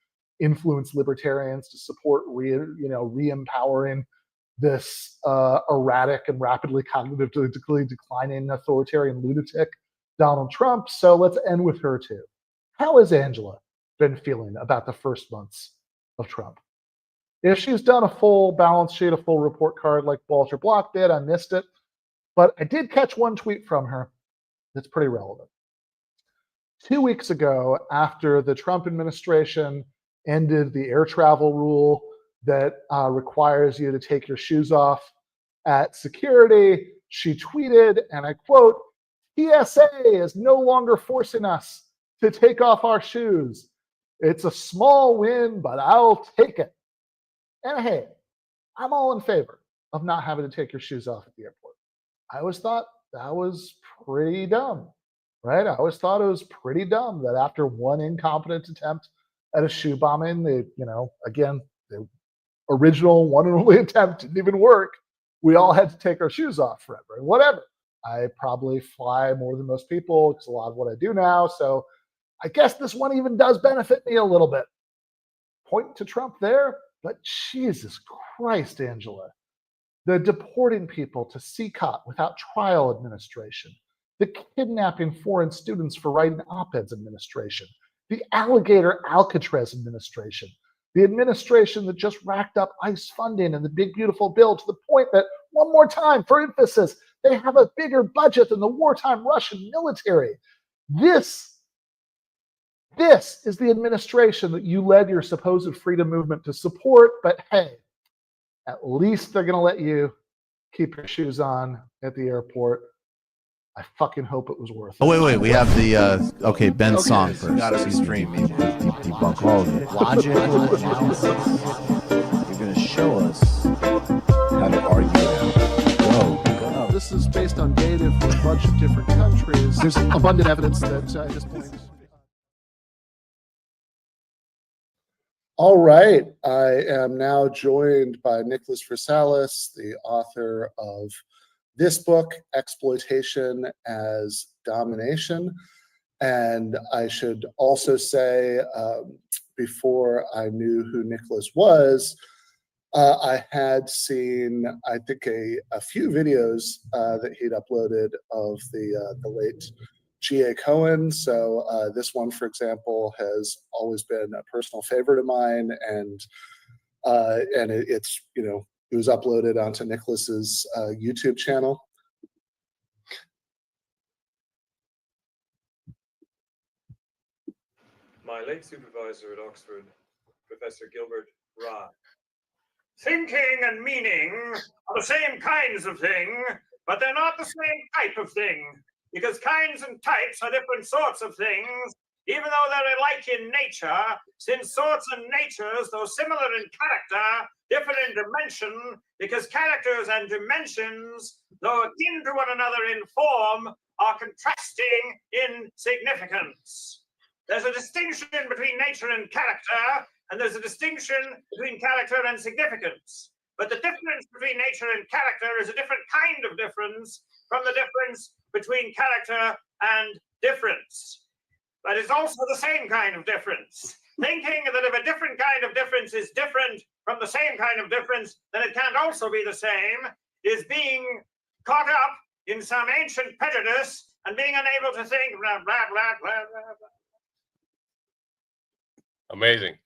influence libertarians to support re-empowering this erratic and rapidly cognitively declining authoritarian lunatic, Donald Trump. So let's end with her too. How has Angela been feeling about the first months of Trump? If she's done a full balance sheet, a full report card like Walter Block did, I missed it. But I did catch one tweet from her that's pretty relevant. 2 weeks ago, after the Trump administration ended the air travel rule that requires you to take your shoes off at security, she tweeted, and I quote, "TSA is no longer forcing us to take off our shoes. It's a small win, but I'll take it." And hey, I'm all in favor of not having to take your shoes off at the airport. I always thought that was pretty dumb, right? I always thought it was pretty dumb that after one incompetent attempt at a shoe bombing, again, the original one and only attempt didn't even work. We all had to take our shoes off forever. And whatever. I probably fly more than most people. It's a lot of what I do now. So I guess this one even does benefit me a little bit. Point to Trump there, but Jesus Christ, Angela. The deporting people to CCOT without trial administration, the kidnapping foreign students for writing op-eds administration, the alligator Alcatraz administration, the administration that just racked up ICE funding and the big beautiful bill to the point that, one more time, for emphasis, they have a bigger budget than the wartime Russian military. This is the administration that you led your supposed freedom movement to support, but hey, at least they're going to let you keep your shoes on at the airport. I fucking hope it was worth it. Oh, wait. We have the, Ben's song first. Gotta be streaming. Debunk all of it. Logical analysis. You're going to show us how to argue it. Go. This is based on data from a bunch of different countries. There's abundant evidence that at this point. All right. I am now joined by Nicholas Vrousalis, the author of this book, Exploitation as Domination. And I should also say, before I knew who Nicholas was, I had seen, I think, a few videos that he'd uploaded of the late G.A. Cohen. So this one, for example, has always been a personal favorite of mine, and it's it was uploaded onto Nicholas's YouTube channel. My late supervisor at Oxford, Professor Gilbert Ra. Thinking and meaning are the same kinds of thing, but they're not the same type of thing, because kinds and types are different sorts of things, even though they're alike in nature, since sorts and natures, though similar in character, differ in dimension, because characters and dimensions, though akin to one another in form, are contrasting in significance. There's a distinction between nature and character, and there's a distinction between character and significance. But the difference between nature and character is a different kind of difference from the difference between character and difference. But it's also the same kind of difference. Thinking that if a different kind of difference is different from the same kind of difference, then it can't also be the same, is being caught up in some ancient prejudice and being unable to think blah, blah, blah, blah, blah, blah. Amazing.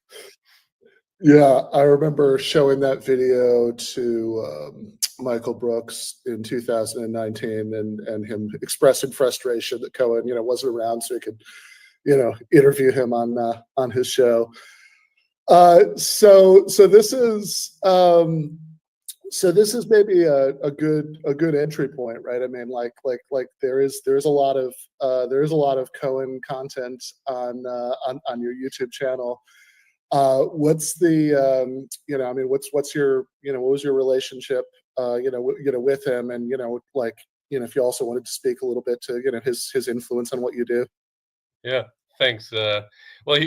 Yeah, I remember showing that video to Michael Brooks in 2019, and him expressing frustration that Cohen, wasn't around so he could, interview him on his show. So this is maybe a good entry point, right? I mean, like there's a lot of Cohen content on your YouTube channel. What's the what's your what was your relationship with him, and if you also wanted to speak a little bit to his influence on what you do. Yeah, thanks. Well,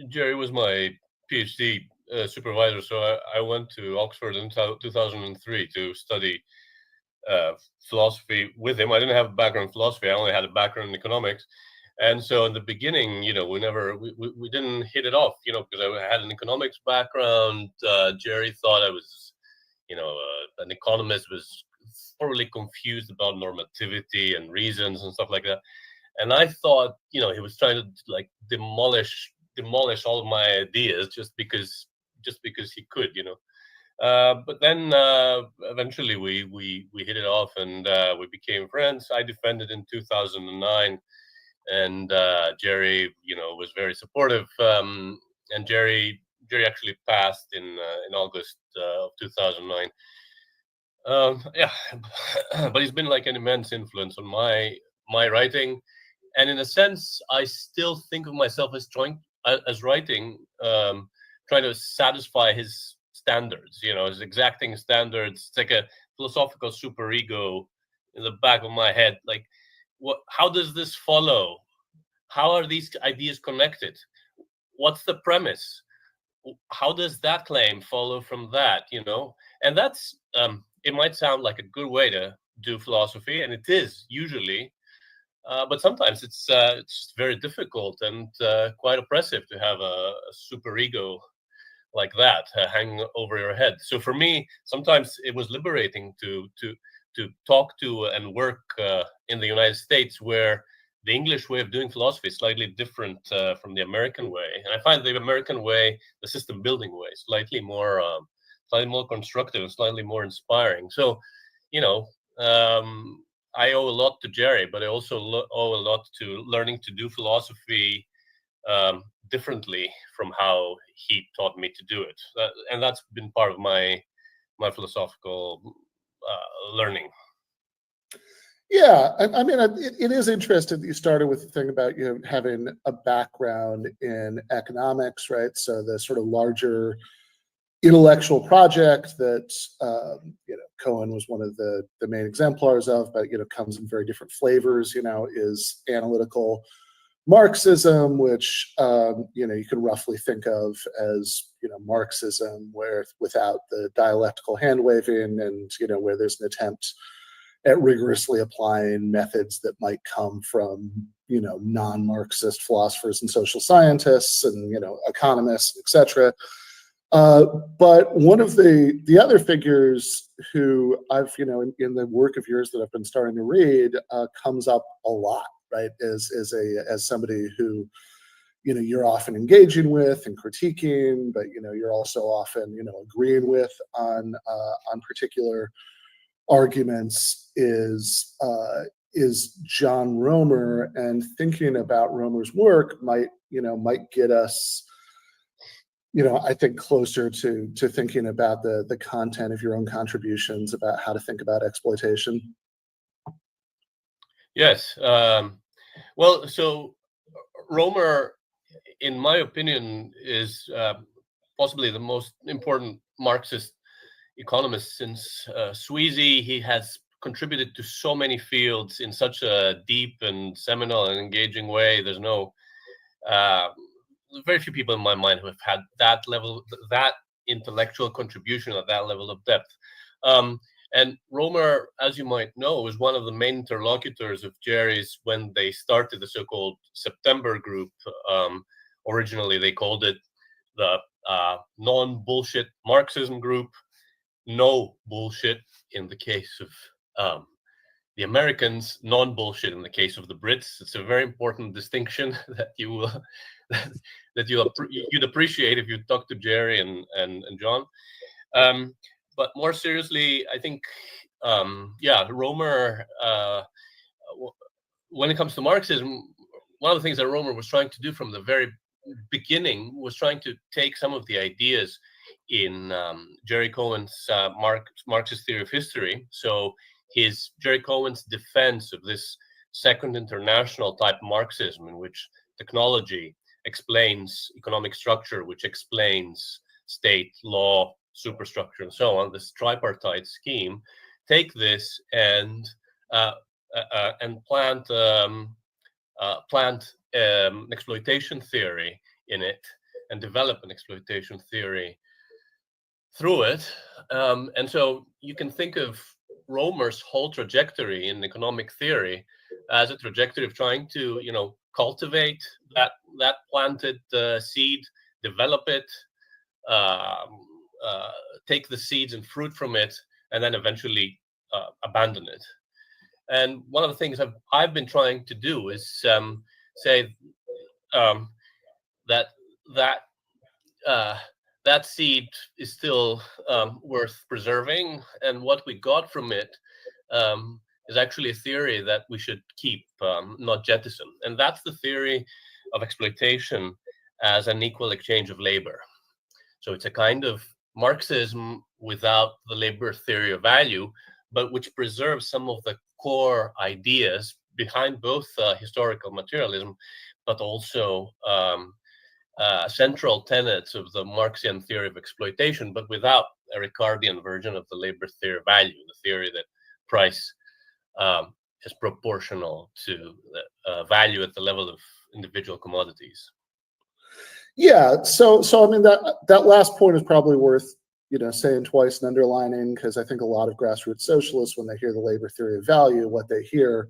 Jerry was my PhD supervisor, so I went to Oxford in 2003 to study philosophy with him. I didn't have a background in philosophy; I only had a background in economics. And so in the beginning, we didn't hit it off, because I had an economics background. Jerry thought I was, an economist, was thoroughly confused about normativity and reasons and stuff like that. And I thought, he was trying to demolish all of my ideas just because he could, But then eventually we hit it off, and we became friends. I defended in 2009, and Jerry, was very supportive. And Jerry actually passed in August of 2009. Yeah, but he's been like an immense influence on my writing, and in a sense, I still think of myself as writing, trying to satisfy his standards, his exacting standards. It's like a philosophical superego in the back of my head. Like, how does this follow? How are these ideas connected? What's the premise? How does that claim follow from that? And that's it might sound like a good way to do philosophy, and it is usually, but sometimes it's very difficult and quite oppressive to have a superego like that hanging over your head. So for me, sometimes it was liberating to talk to and work in the United States, where the English way of doing philosophy is slightly different from the American way. And I find the American way, the system building way, slightly more constructive and slightly more inspiring. So, I owe a lot to Jerry, but I also owe a lot to learning to do philosophy differently from how he taught me to do it. And that's been part of my philosophical learning. Yeah, I mean, it is interesting that you started with the thing about having a background in economics, right? So the sort of larger intellectual project that Cohen was one of the main exemplars of, but comes in very different flavors. Is analytical Marxism, which you can roughly think of as Marxism, where without the dialectical hand waving, and where there's an attempt at rigorously applying methods that might come from non-Marxist philosophers and social scientists and economists, etc. But one of the other figures who I've in the work of yours that I've been starting to read comes up a lot, right? As somebody who you're often engaging with and critiquing, but you're also often agreeing with on particular arguments is John Roemer, and thinking about Roemer's work might get us I think closer to thinking about the content of your own contributions about how to think about exploitation. Yes. Well, so Roemer, in my opinion, is possibly the most important Marxist economist since Sweezy. He has contributed to so many fields in such a deep and seminal and engaging way. There's very few people in my mind who have had that level, that intellectual contribution at that level of depth. And Roemer, as you might know, was one of the main interlocutors of Jerry's when they started the so-called September group. Originally, they called it the non-bullshit Marxism group. No bullshit in the case of the Americans, non-bullshit in the case of the Brits. It's a very important distinction that you'd appreciate if you talk to Jerry and John. But more seriously, I think, Roemer, when it comes to Marxism, one of the things that Roemer was trying to do from the very beginning was trying to take some of the ideas in Jerry Cohen's Marxist theory of history. So Jerry Cohen's defense of this second international type Marxism, in which technology explains economic structure, which explains state, law, superstructure, and so on, this tripartite scheme, take this and plant an exploitation theory in it, and develop an exploitation theory through it. And so you can think of Roemer's whole trajectory in economic theory as a trajectory of trying to, cultivate that planted seed, develop it, take the seeds and fruit from it, and then eventually abandon it. And one of the things I've been trying to do is say that that seed is still worth preserving, and what we got from it is actually a theory that we should keep, not jettison. And that's the theory of exploitation as an equal exchange of labor. So it's a kind of Marxism without the labor theory of value, but which preserves some of the core ideas behind both historical materialism, but also central tenets of the Marxian theory of exploitation, but without a Ricardian version of the labor theory of value, the theory that price is proportional to the value at the level of individual commodities. Yeah, so I mean that last point is probably worth saying twice and underlining, because I think a lot of grassroots socialists, when they hear the labor theory of value, what they hear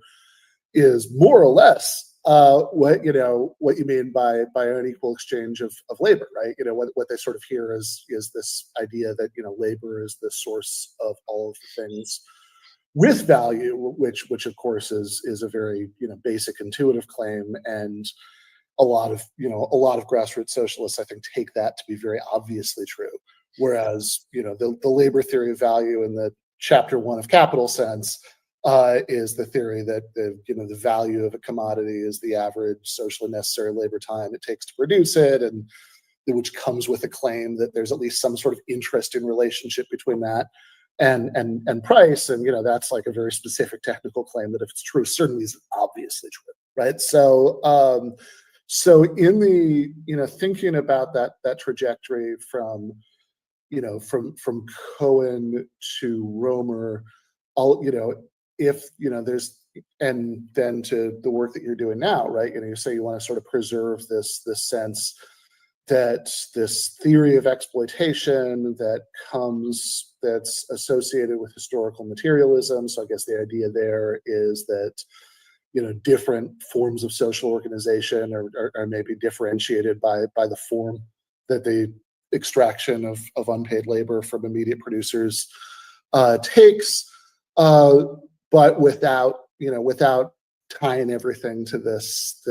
is more or less what you mean by unequal exchange of labor, right? What they sort of hear is this idea that labor is the source of all of the things with value, which of course is a very basic intuitive claim, and a lot of grassroots socialists, I think, take that to be very obviously true. Whereas the labor theory of value in the chapter 1 of Capital sense is the theory that the value of a commodity is the average socially necessary labor time it takes to produce it, and which comes with a claim that there's at least some sort of interesting relationship between that and price, and that's like a very specific technical claim that, if it's true, certainly is obviously true, right? So in the thinking about that trajectory from Cohen to Romer, if there's, and then to the work that you're doing now, right? You say you want to sort of preserve this sense that this theory of exploitation that's associated with historical materialism. So I guess the idea there is that different forms of social organization are maybe differentiated by the form that the extraction of unpaid labor from immediate producers takes, but without tying everything to this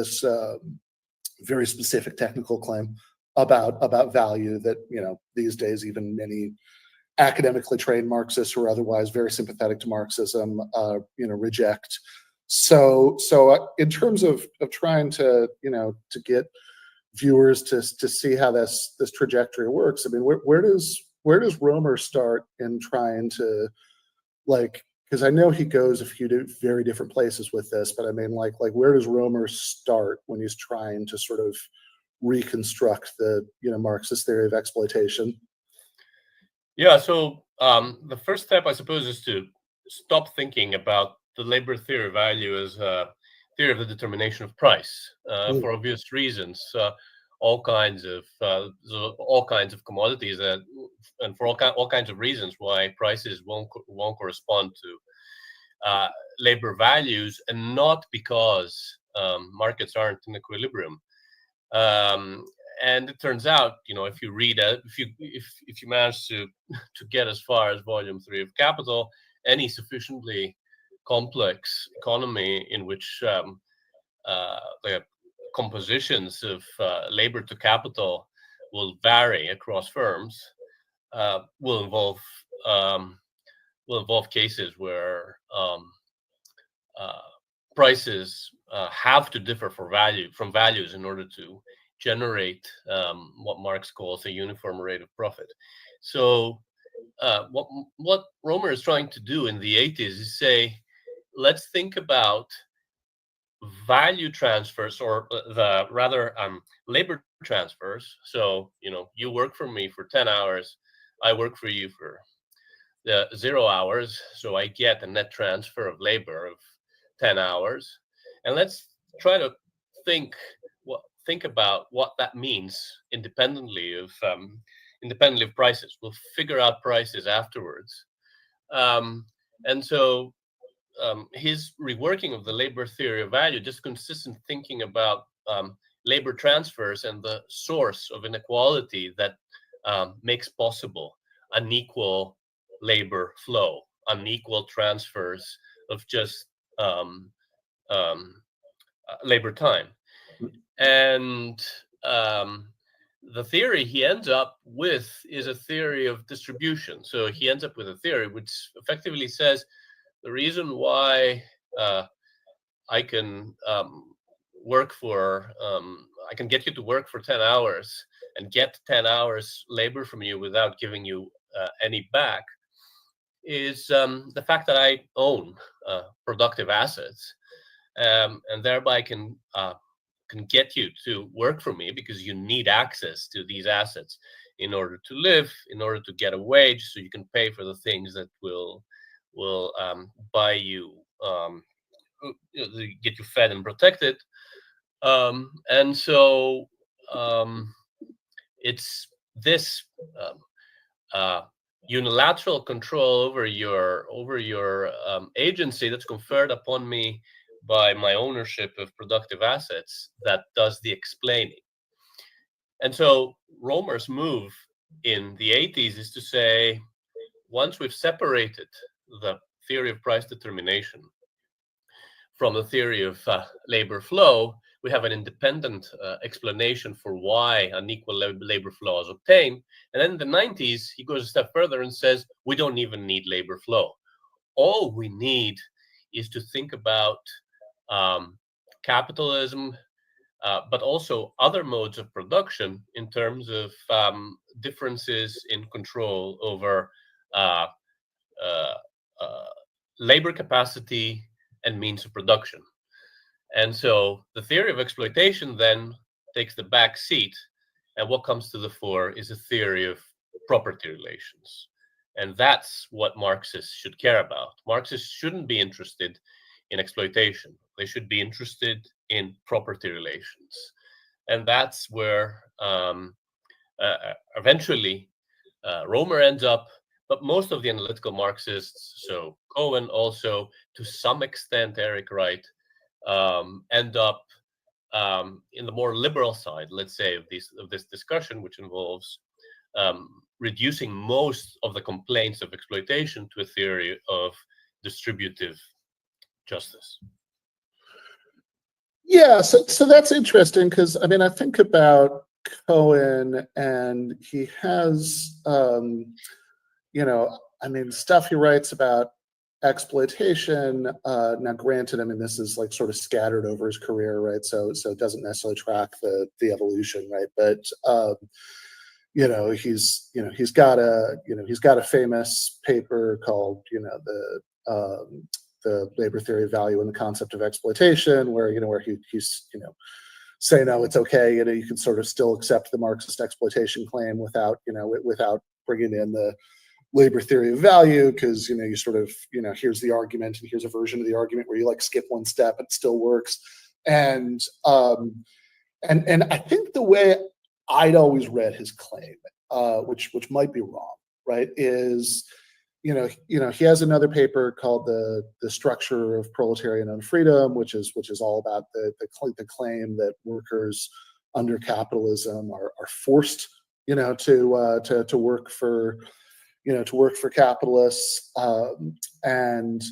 very specific technical claim about value that these days even many academically trained Marxists who are otherwise very sympathetic to Marxism reject. So in terms of trying to get viewers to see how this trajectory works, I mean, where does Romer start in trying to, because I know he goes a few very different places with this, but I mean, where does Romer start when he's trying to sort of reconstruct the Marxist theory of exploitation? Yeah, so the first step, I suppose, is to stop thinking about the labor theory of value as a theory of the determination of price, for obvious reasons. All kinds of commodities and for all kinds of reasons why prices won't correspond to labor values, and not because markets aren't in equilibrium. And it turns out, if you read if you manage to get as far as volume 3 of Capital, any sufficiently complex economy in which the compositions of labor to capital will vary across firms will involve cases where prices have to differ from values in order to generate what Marx calls a uniform rate of profit. So what Romer is trying to do in the 80s is say, let's think about value transfers, or labor transfers. So you work for me for 10 hours, I work for you for 0 hours, so I get a net transfer of labor of 10 hours. And let's try to think about what that means independently of prices. We'll figure out prices afterwards. And so his reworking of the labor theory of value just consists in thinking about labor transfers and the source of inequality that makes possible unequal labor flow, unequal transfers of just labor time. And the theory he ends up with is a theory of distribution. So he ends up with a theory which effectively says the reason why I can work for, I can get you to work for 10 hours and get 10 hours labor from you without giving you any back is the fact that I own productive assets, and thereby can get you to work for me because you need access to these assets in order to live, in order to get a wage, so you can pay for the things that will buy you, get you fed and protected. And so it's this unilateral control over your agency that's conferred upon me by my ownership of productive assets that does the explaining. And so Romer's move in the 80s is to say, once we've separated the theory of price determination from the theory of labor flow, we have an independent explanation for why unequal labor flow is obtained. And then in the 90s, he goes a step further and says, we don't even need labor flow. All we need is to think about capitalism, but also other modes of production in terms of differences in control over labor capacity and means of production. And so the theory of exploitation then takes the back seat, and what comes to the fore is a theory of property relations. And that's what Marxists should care about. Marxists shouldn't be interested in exploitation. They should be interested in property relations. And that's where eventually Romer ends up, but most of the analytical Marxists, so Cohen also, to some extent Eric Wright, end up in the more liberal side, let's say, of this discussion, which involves reducing most of the complaints of exploitation to a theory of distributive justice. Yeah, so that's interesting because I mean I think about Cohen and he has I mean stuff he writes about exploitation. Now granted, I mean this is like sort of scattered over his career, right? So it doesn't necessarily track the evolution, right? But he's got a famous paper called the labor theory of value and the concept of exploitation, where he's saying, no, it's okay, you can sort of still accept the Marxist exploitation claim without bringing in the labor theory of value, because you sort of here's the argument and here's a version of the argument where you like skip one step, it still works. And I think the way I'd always read his claim, which might be wrong, right, is he has another paper called the structure of proletarian unfreedom, which is all about the claim that workers under capitalism are forced to work for capitalists, and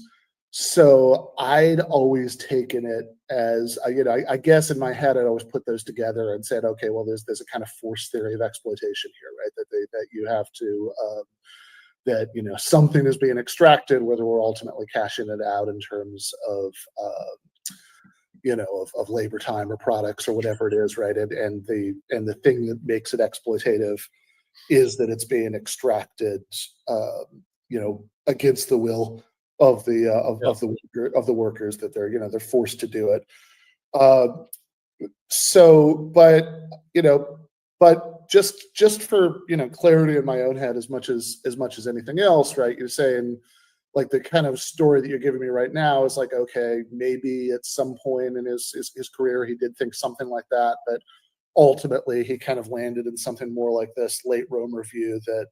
so I'd always taken it as I guess in my head I'd always put those together and said, okay, well there's a kind of forced theory of exploitation here, right? That you have to that something is being extracted, whether we're ultimately cashing it out in terms of of labor time or products or whatever it is, right? And the thing that makes it exploitative is that it's being extracted against the will of the workers, that they're forced to do it. But just for clarity in my own head, as much as anything else, right? You're saying like the kind of story that you're giving me right now is like, okay, maybe at some point in his career he did think something like that, but ultimately he kind of landed in something more like this late Romer view that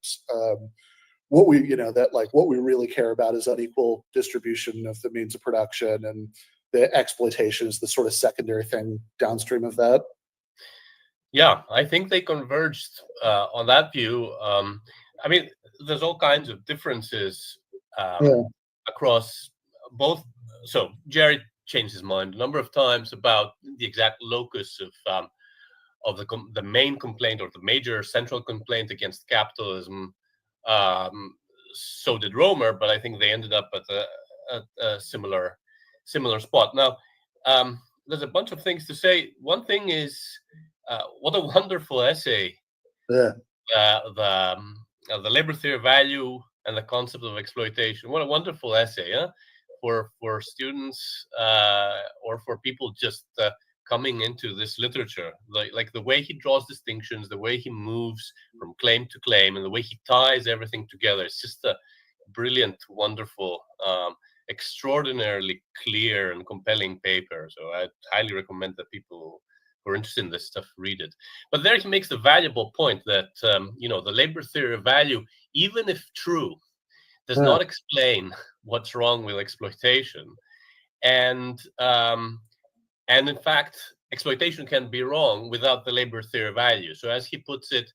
what we really care about is unequal distribution of the means of production, and the exploitation is the sort of secondary thing downstream of that. Yeah, I think they converged on that view. I mean, there's all kinds of differences across both. So Jerry changed his mind a number of times about the exact locus the main complaint, or the major central complaint against capitalism. So did Romer, but I think they ended up at a similar spot. Now, there's a bunch of things to say. One thing is, what a wonderful essay. Yeah. The labor theory of value and the concept of exploitation. What a wonderful essay, huh? For students or for people just coming into this literature. Like the way he draws distinctions, the way he moves from claim to claim, and the way he ties everything together. It's just a brilliant, wonderful, extraordinarily clear and compelling paper. So I highly recommend that people who are interested in this stuff read it. But there he makes the valuable point that the labor theory of value, even if true, does not explain what's wrong with exploitation, and in fact, exploitation can be wrong without the labor theory of value. So as he puts it,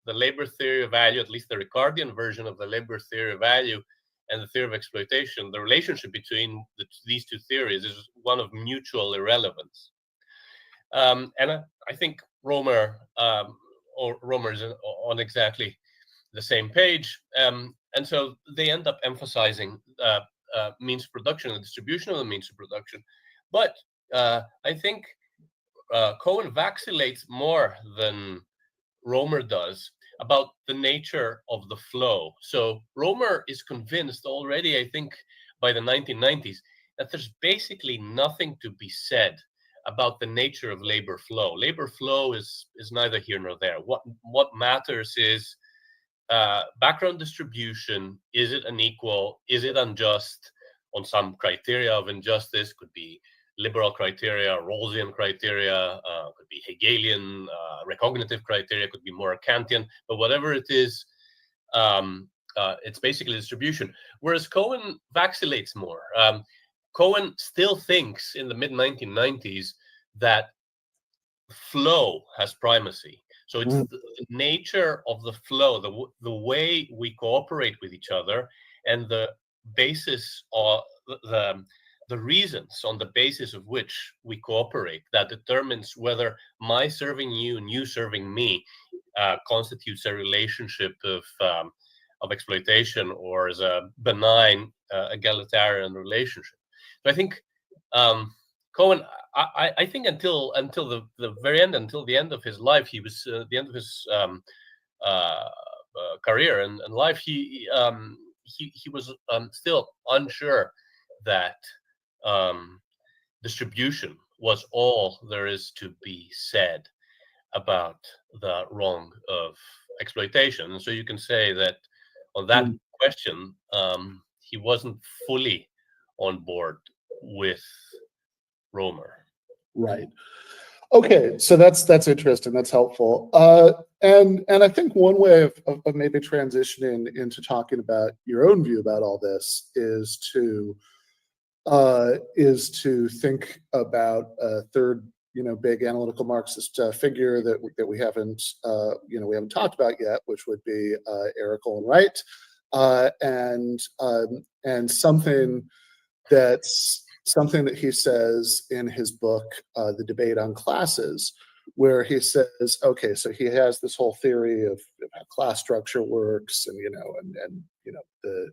the labor theory of value, at least the Ricardian version of the labor theory of value and the theory of exploitation, the relationship between these two theories is one of mutual irrelevance. And I think Romer is on exactly the same page. And so they end up emphasizing means of production and distribution of the means of production. But I think Cohen vacillates more than Romer does about the nature of the flow. So Romer is convinced already, I think, by the 1990s, that there's basically nothing to be said about the nature of labor flow. Labor flow is neither here nor there. What matters is background distribution. Is it unequal? Is it unjust? On some criteria of injustice, could be liberal criteria, Rawlsian criteria, could be Hegelian, recognitive criteria, could be more Kantian, but whatever it is, it's basically distribution. Whereas Cohen vacillates more. Cohen still thinks in the mid-1990s that flow has primacy. So it's the nature of the flow, the way we cooperate with each other, and the basis of the reasons on the basis of which we cooperate that determines whether my serving you and you serving me constitutes a relationship of exploitation or as a benign egalitarian relationship. So I think Cohen, I think until the very end, until the end of his life, he was the end of his career and life, he was still unsure that distribution was all there is to be said about the wrong of exploitation. And so you can say that on that question, he wasn't fully on board with Romer. Right. Okay, so that's interesting. That's helpful. And I think one way of maybe transitioning into talking about your own view about all this is to think about a third, big analytical Marxist figure that we haven't talked about yet, which would be Eric Olin Wright, and something that he says in his book, The Debate on Classes, where he says, okay, so he has this whole theory of how class structure works, and the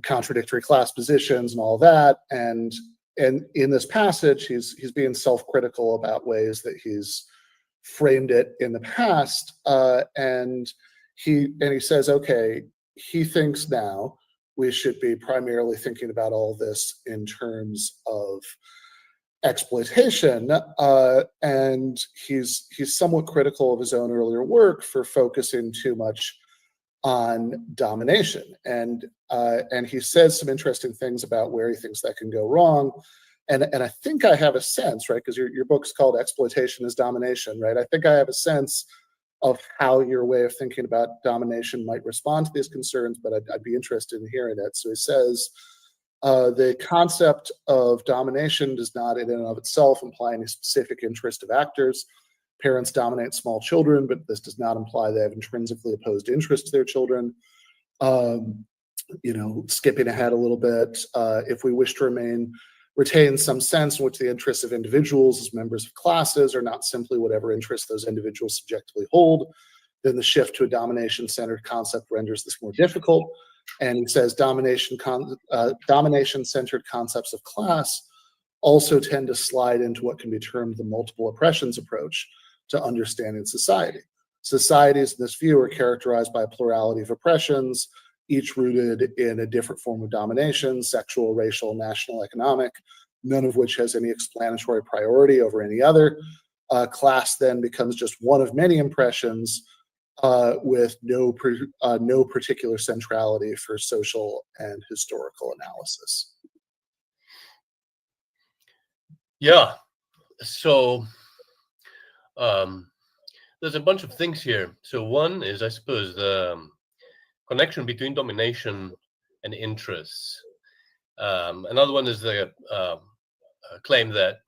contradictory class positions and all that, and in this passage, he's being self-critical about ways that he's framed it in the past, and he says, okay, he thinks now we should be primarily thinking about all this in terms of exploitation, and he's somewhat critical of his own earlier work for focusing too much on domination, and he says some interesting things about where he thinks that can go wrong, and I think I have a sense, right, because your book's called Exploitation is Domination, right? I think I have a sense of how your way of thinking about domination might respond to these concerns, but I'd be interested in hearing it. So he says, the concept of domination does not in and of itself imply any specific interest of actors. Parents dominate small children, but this does not imply they have intrinsically opposed interest to their children. Skipping ahead a little bit, if we wish to remain retains some sense in which the interests of individuals as members of classes are not simply whatever interests those individuals subjectively hold, then the shift to a domination-centered concept renders this more difficult. And he says domination-centered concepts of class also tend to slide into what can be termed the multiple oppressions approach to understanding society. Societies in this view are characterized by a plurality of oppressions, each rooted in a different form of domination, sexual, racial, national, economic, none of which has any explanatory priority over any other. Class then becomes just one of many impressions with no particular centrality for social and historical analysis. Yeah, so there's a bunch of things here. So one is, I suppose, the connection between domination and interests. Another one is the claim that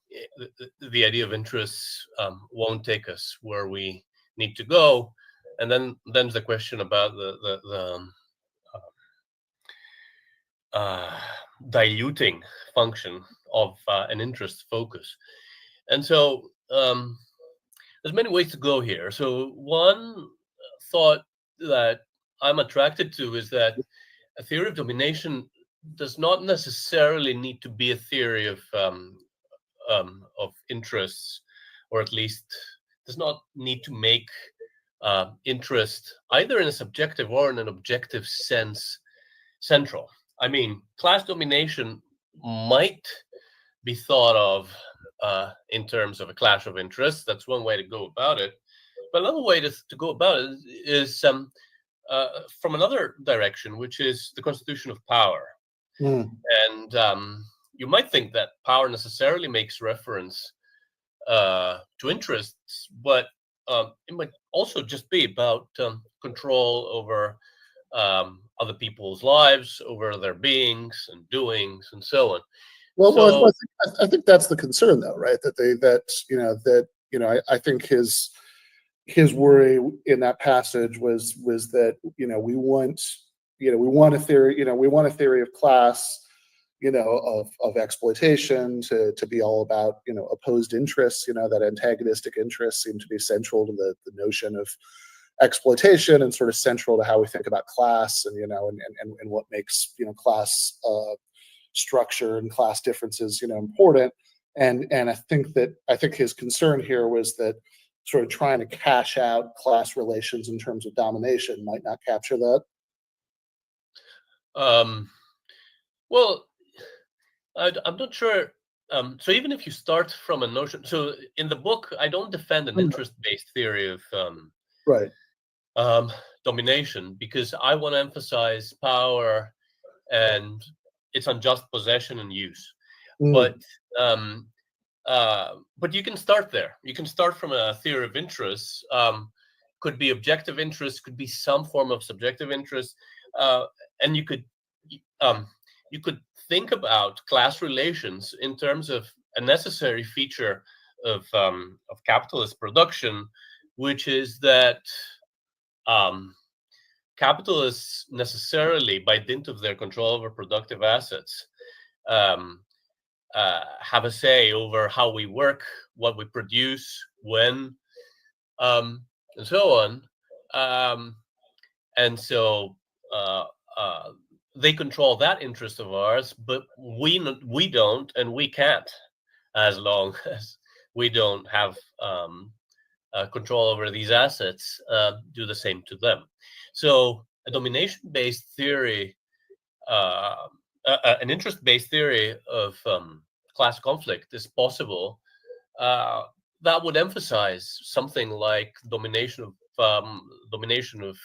the idea of interests won't take us where we need to go. And then there's the question about the diluting function of an interest focus. And so there's many ways to go here. So one thought that I'm attracted to is that a theory of domination does not necessarily need to be a theory of interests, or at least does not need to make interest either in a subjective or in an objective sense central. I mean, class domination might be thought of in terms of a clash of interests. That's one way to go about it. But another way to go about it is from another direction, which is the constitution of power. And you might think that power necessarily makes reference to interests, but it might also just be about control over other people's lives, over their beings and doings, and so on. Well, I think that's the concern, though, right? I think his worry in that passage was that we want a theory of class, of exploitation to be all about opposed interests. That antagonistic interests seem to be central to the notion of exploitation and sort of central to how we think about class and what makes class structure and class differences important. And I think his concern here was that sort of trying to cash out class relations in terms of domination might not capture that. Well, I'm not sure. So even if you start from a notion, so in the book, I don't defend an interest-based theory of domination, because I want to emphasize power and its unjust possession and use. But you can start there. You can start from a theory of interests. Could be objective interest, could be some form of subjective interest, and you could think about class relations in terms of a necessary feature of capitalist production, which is that capitalists necessarily, by dint of their control over productive assets, have a say over how we work, what we produce, when, and so on. And so they control that interest of ours, but we don't, and we can't, as long as we don't have control over these assets, do the same to them. So a domination-based theory, an interest-based theory of class conflict is possible. That would emphasize something like domination of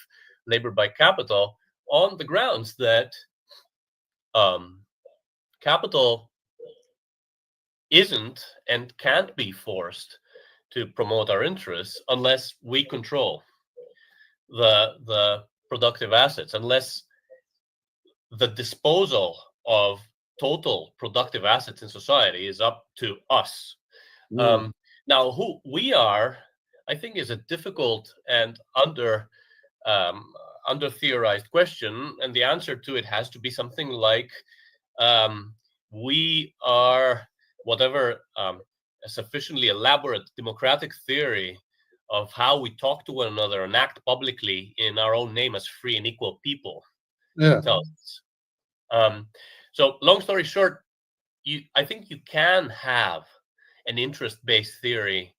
labor by capital, on the grounds that capital isn't and can't be forced to promote our interests unless we control the productive assets, unless the disposal of total productive assets in society is up to us. Now, who we are, I think, is a difficult and under theorized question, and the answer to it has to be something like we are whatever a sufficiently elaborate democratic theory of how we talk to one another and act publicly in our own name as free and equal people tells us. So long story short, I think you can have an interest-based theory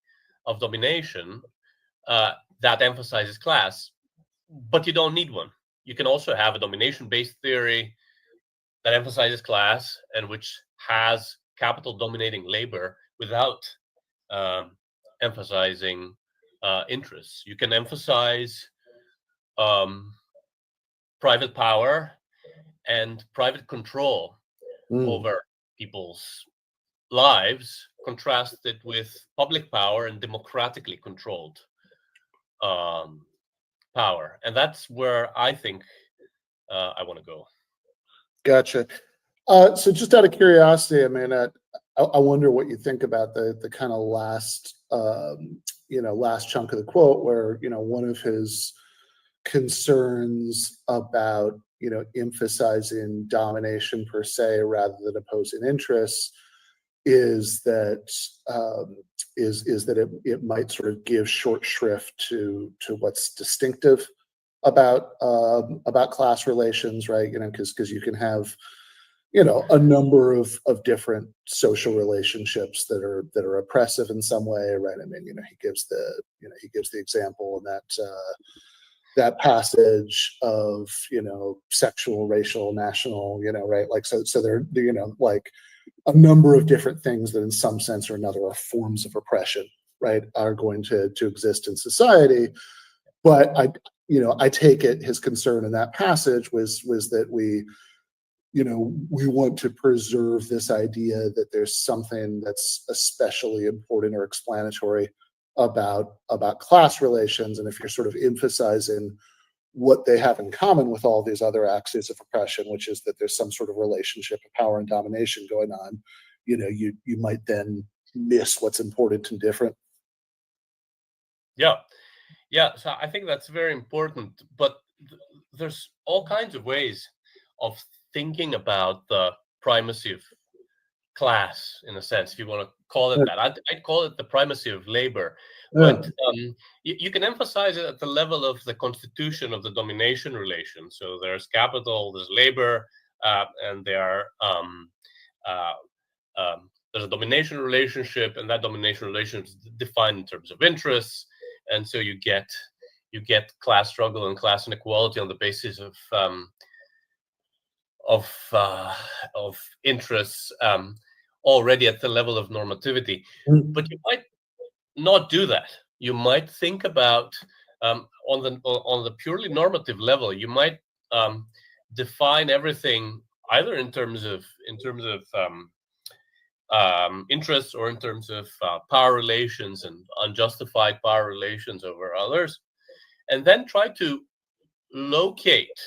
of domination that emphasizes class, but you don't need one. You can also have a domination-based theory that emphasizes class and which has capital dominating labor without emphasizing interests. You can emphasize private power and private control over people's lives, contrasted with public power and democratically controlled power. And that's where I think I want to go. Gotcha. So just out of curiosity, I mean, I wonder what you think about the kind of last chunk of the quote where, one of his concerns about, emphasizing domination per se rather than opposing interests is that it might sort of give short shrift to what's distinctive about class relations, right? Because you can have a number of different social relationships that are oppressive in some way, right? I mean, he gives the example in that passage of sexual, racial, national, right? Like so there like a number of different things that in some sense or another are forms of oppression, right, are going to exist in society. But I take it his concern in that passage was that we want to preserve this idea that there's something that's especially important or explanatory about class relations. And if you're sort of emphasizing what they have in common with all these other axes of oppression, which is that there's some sort of relationship of power and domination going on, you might then miss what's important and different. Yeah, so I think that's very important, but there's all kinds of ways of thinking about the primacy of class, in a sense, if you want to call it that. I'd call it the primacy of labor. But you can emphasize it at the level of the constitution of the domination relation. So there's capital, there's labor, and there's a domination relationship, and that domination relationship is defined in terms of interests. And so you get class struggle and class inequality on the basis of interests already at the level of normativity. But you might not do that. You might think about on the purely normative level. You might define everything either in terms of interests or in terms of power relations and unjustified power relations over others, and then try to locate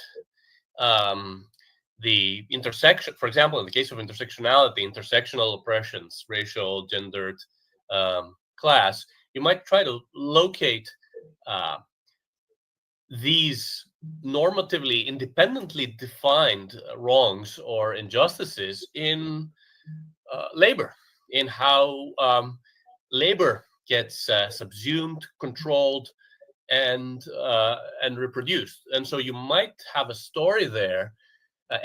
the intersection. For example, in the case of intersectionality, intersectional oppressions, racial, gendered, class, you might try to locate these normatively independently defined wrongs or injustices in labor, in how labor gets subsumed, controlled, and reproduced. And so you might have a story there,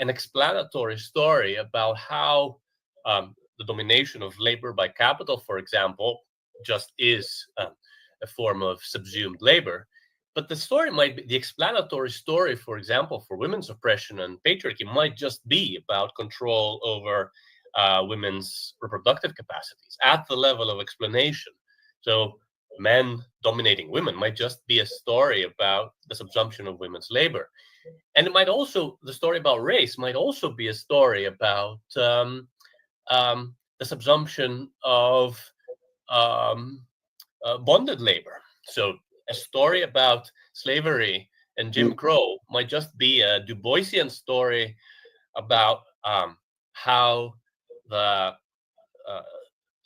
an explanatory story about how the domination of labor by capital, for example, just is a form of subsumed labor. But the story might be, the explanatory story, for example, for women's oppression and patriarchy might just be about control over women's reproductive capacities at the level of explanation. So men dominating women might just be a story about the subsumption of women's labor. And it might also, the story about race might also be a story about the subsumption of bonded labor. So a story about slavery and Jim Crow might just be a Du Boisian story about how the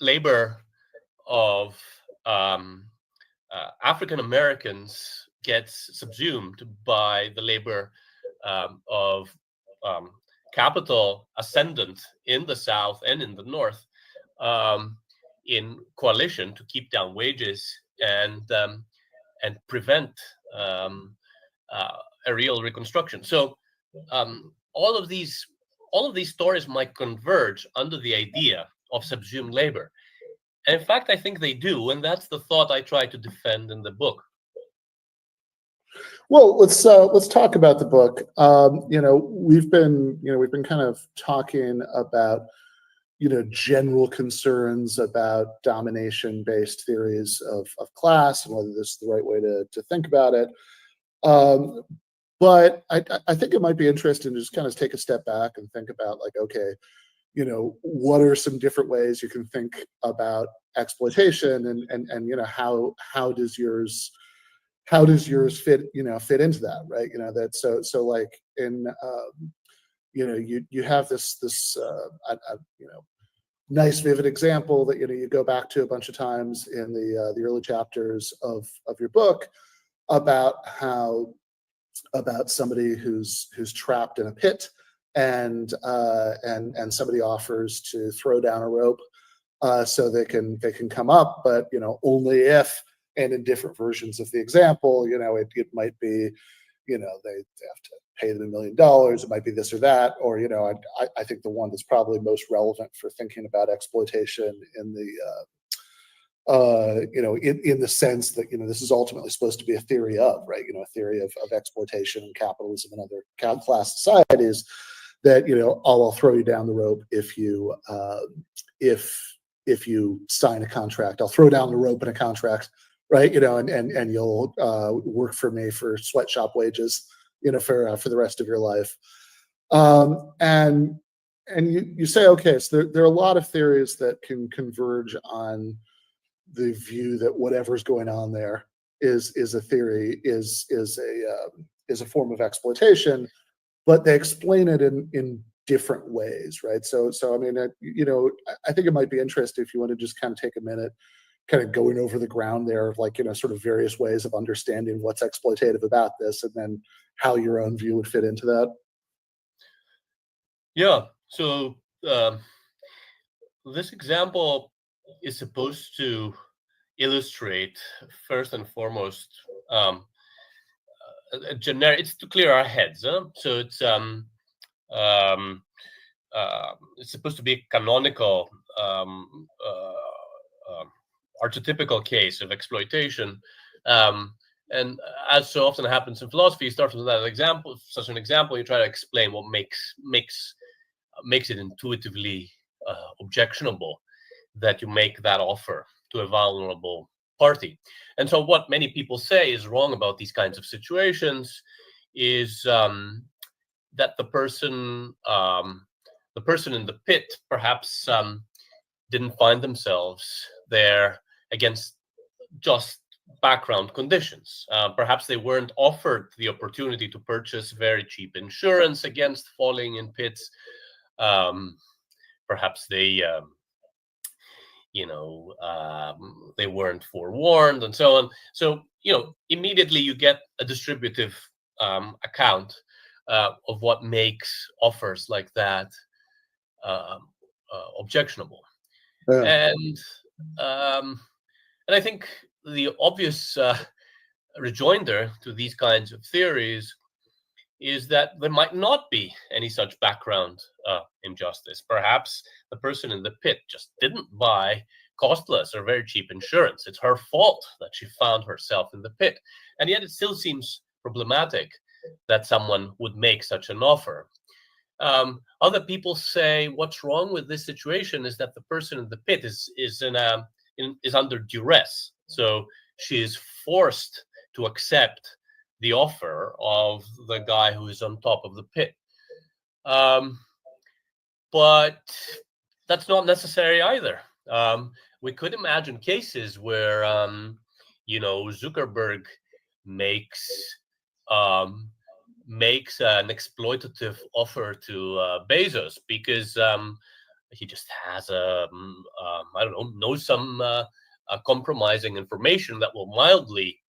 labor of African Americans gets subsumed by the labor of capital ascendant in the South and in the North in coalition to keep down wages and prevent a real reconstruction. So all of these stories might converge under the idea of subsumed labor. And in fact, I think they do, and that's the thought I try to defend in the book. Well, let's talk about the book. We've been kind of talking about general concerns about domination-based theories of class and whether this is the right way to think about it. But I think it might be interesting to just kind of take a step back and think about, like, okay, what are some different ways you can think about exploitation, and how does yours fit into that, right? That so like in you have this nice vivid example that you go back to a bunch of times in the early chapters of your book about somebody who's trapped in a pit, and somebody offers to throw down a rope so they can come up, but only if, and in different versions of the example, it might be they have to pay them $1 million. It might be this or that, or I think the one that's probably most relevant for thinking about exploitation in the in the sense that this is ultimately supposed to be a theory of, right? A theory of exploitation and capitalism and other class societies, that I'll throw you down the rope if you sign a contract. I'll throw down the rope in a contract, right? And you'll work for me for sweatshop wages, for the rest of your life. And you say, okay, so there are a lot of theories that can converge on the view that whatever's going on there is a theory, is a form of exploitation, but they explain it in different ways, right? So I mean, I think it might be interesting if you want to just kind of take a minute, kind of going over the ground there of, like, sort of various ways of understanding what's exploitative about this, and then how your own view would fit into that. Yeah. So this example is supposed to illustrate, first and foremost, a generic. It's to clear our heads. So it's supposed to be a canonical, archetypical case of exploitation. And as so often happens in philosophy, you start with that example, such an example, you try to explain what makes it intuitively objectionable that you make that offer to a vulnerable party. And so what many people say is wrong about these kinds of situations is that the person in the pit perhaps didn't find themselves there against just background conditions. Perhaps they weren't offered the opportunity to purchase very cheap insurance against falling in pits. Perhaps they they weren't forewarned, and so on. So immediately you get a distributive account of what makes offers like that objectionable. Yeah. And I think the obvious rejoinder to these kinds of theories is that there might not be any such background injustice. Perhaps the person in the pit just didn't buy costless or very cheap insurance. It's her fault that she found herself in the pit. And yet it still seems problematic that someone would make such an offer. Other people say what's wrong with this situation is that the person in the pit is under duress. So she is forced to accept the offer of the guy who is on top of the pit. But that's not necessary either. We could imagine cases where, Zuckerberg makes an exploitative offer to Bezos because he just has knows some compromising information that will mildly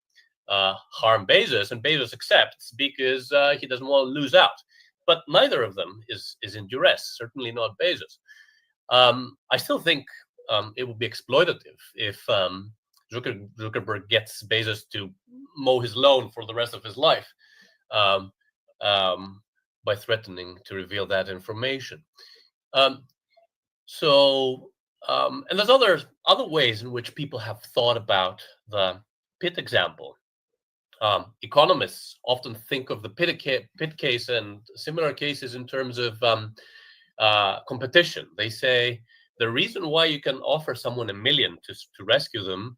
harm Bezos, and Bezos accepts because he doesn't want to lose out. but neither of them is in duress, certainly not Bezos. I still think it would be exploitative if Zuckerberg gets Bezos to mow his lawn for the rest of his life by threatening to reveal that information. And there's other ways in which people have thought about the Pitt example. Economists often think of the Pitt case and similar cases in terms of competition. They say the reason why you can offer someone $1 million to rescue them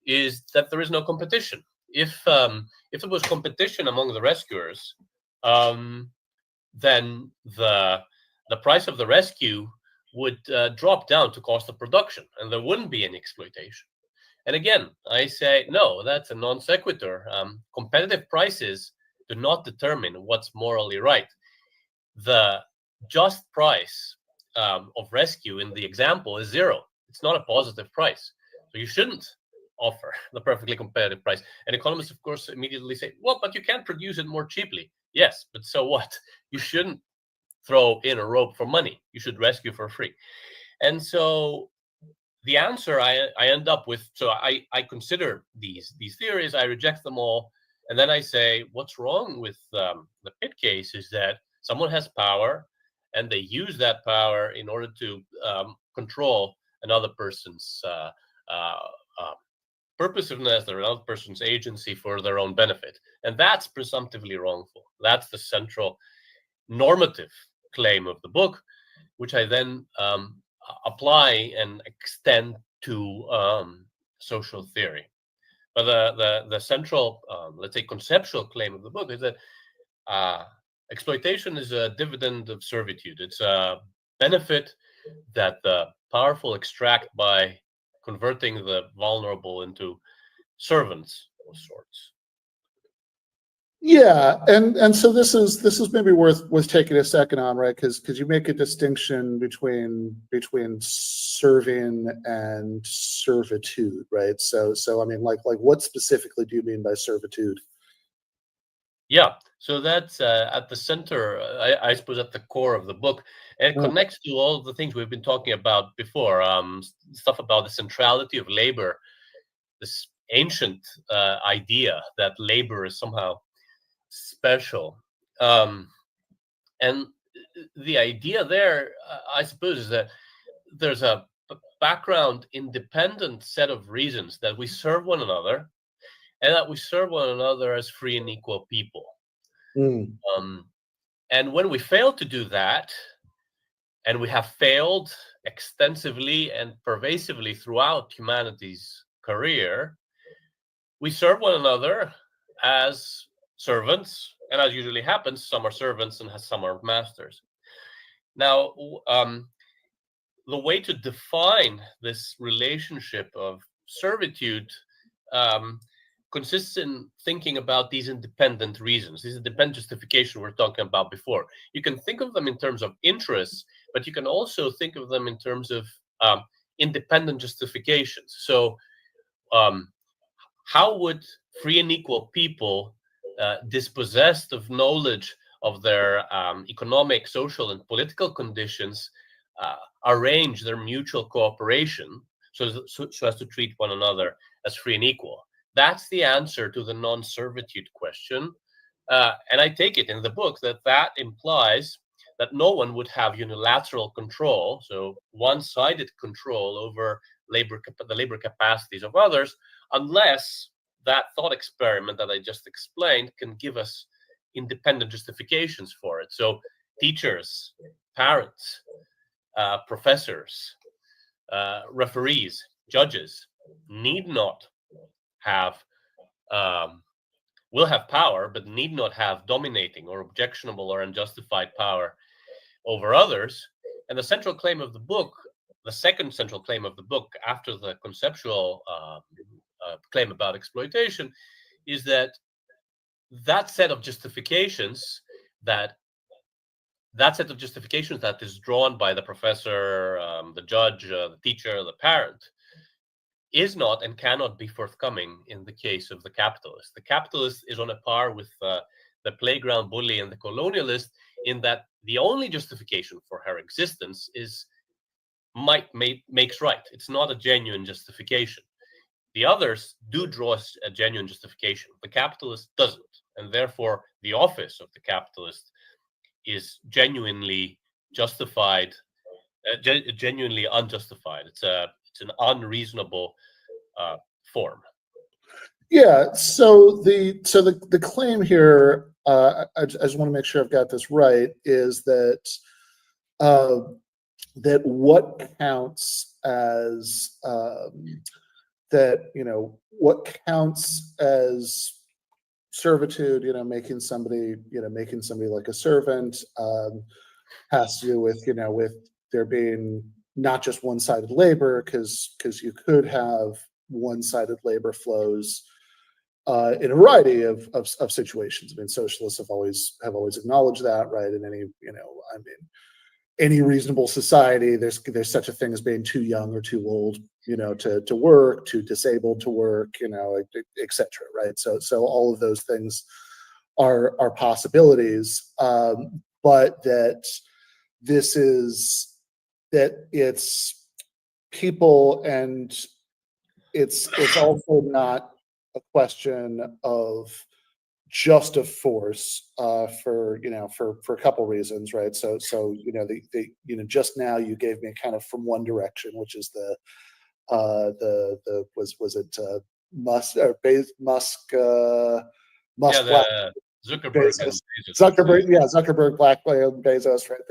is that there is no competition. If there was competition among the rescuers, then the price of the rescue would drop down to cost of production, and there wouldn't be any exploitation. And again, I say, no, that's a non sequitur. Competitive prices do not determine what's morally right. The just price of rescue in the example is zero. It's not a positive price. So you shouldn't offer the perfectly competitive price. And economists, of course, immediately say, well, but you can produce it more cheaply. Yes, but so what? You shouldn't throw in a rope for money. You should rescue for free. And so the answer I end up with, so I consider these theories, I reject them all, and then I say, what's wrong with the Pitt case is that someone has power, and they use that power in order to control another person's purposiveness or another person's agency for their own benefit. And that's presumptively wrongful. That's the central normative claim of the book, which I then apply and extend to social theory. But the central, let's say, conceptual claim of the book is that exploitation is a dividend of servitude. It's a benefit that the powerful extract by converting the vulnerable into servants of sorts. Yeah, and so this is maybe worth taking a second on, right? Because you make a distinction between serving and servitude, right? So I mean, like what specifically do you mean by servitude? Yeah, so that's at the center, I suppose, at the core of the book, and it connects to all the things we've been talking about before. Stuff about the centrality of labor, this ancient idea that labor is somehow special, and the idea there, I suppose, is that there's a background independent set of reasons that we serve one another, and that we serve one another as free and equal people. And when we fail to do that, and we have failed extensively and pervasively throughout humanity's career, we serve one another as servants, and as usually happens, some are servants and some are masters. Now, the way to define this relationship of servitude consists in thinking about these independent reasons, these independent justification we're talking about before. You can think of them in terms of interests, but you can also think of them in terms of independent justifications. So how would free and equal people dispossessed of knowledge of their economic, social, and political conditions arrange their mutual cooperation so as to treat one another as free and equal? That's the answer to the non-servitude question. And I take it in the book that implies that no one would have unilateral control, so one-sided control over the labor capacities of others, unless that thought experiment that I just explained can give us independent justifications for it. So teachers, parents, professors, referees, judges need not have, will have power, but need not have dominating or objectionable or unjustified power over others. And the central claim of the book, the second central claim of the book after the conceptual claim about exploitation, is that set of justifications that is drawn by the professor, the judge, the teacher, the parent, is not and cannot be forthcoming in the case of the capitalist. The capitalist is on a par with the playground bully and the colonialist, in that the only justification for her existence is makes right. It's not a genuine justification. The others do draw a genuine justification. The capitalist doesn't, and therefore the office of the capitalist is genuinely justified, genuinely unjustified. It's an unreasonable form. Yeah. So the claim here, I just want to make sure I've got this right, is that that what counts as what counts as servitude, making somebody like a servant, has to do with with there being not just one-sided labor, because you could have one-sided labor flows in a variety of situations. I mean, socialists have always acknowledged that, right? In any reasonable society, there's such a thing as being too young or too old, to work, too disabled to work, et cetera, right? So all of those things are possibilities, but that it's people, and it's also not a question of just a force for a couple reasons, right? So just now you gave me kind of from one direction, which is the Musk Zuckerberg Bezos. and Zuckerberg blackmailed Bezos, right?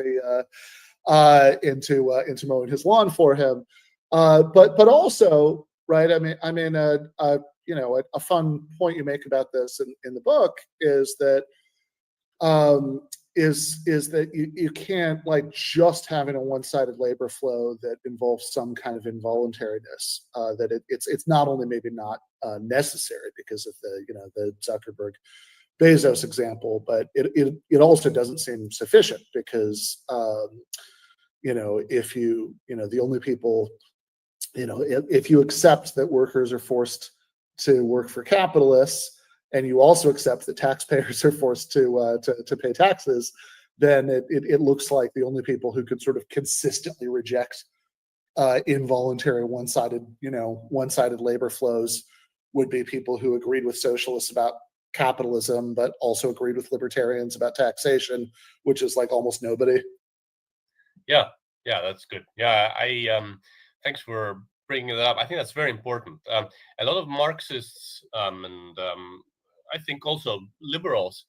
Into mowing his lawn for him, but also, right? I mean, a fun point you make about this in the book is that you can't, like, just having a one-sided labor flow that involves some kind of involuntariness, that it's not only maybe not necessary because of the Zuckerberg Bezos example, but it also doesn't seem sufficient, because if the only people, if you accept that workers are forced to work for capitalists, and you also accept that taxpayers are forced to pay taxes, then it looks like the only people who could sort of consistently reject involuntary one-sided labor flows would be people who agreed with socialists about capitalism, but also agreed with libertarians about taxation, which is like almost nobody. Yeah, that's good. Yeah, thanks for bringing it up. I think that's very important. A lot of Marxists and I think also liberals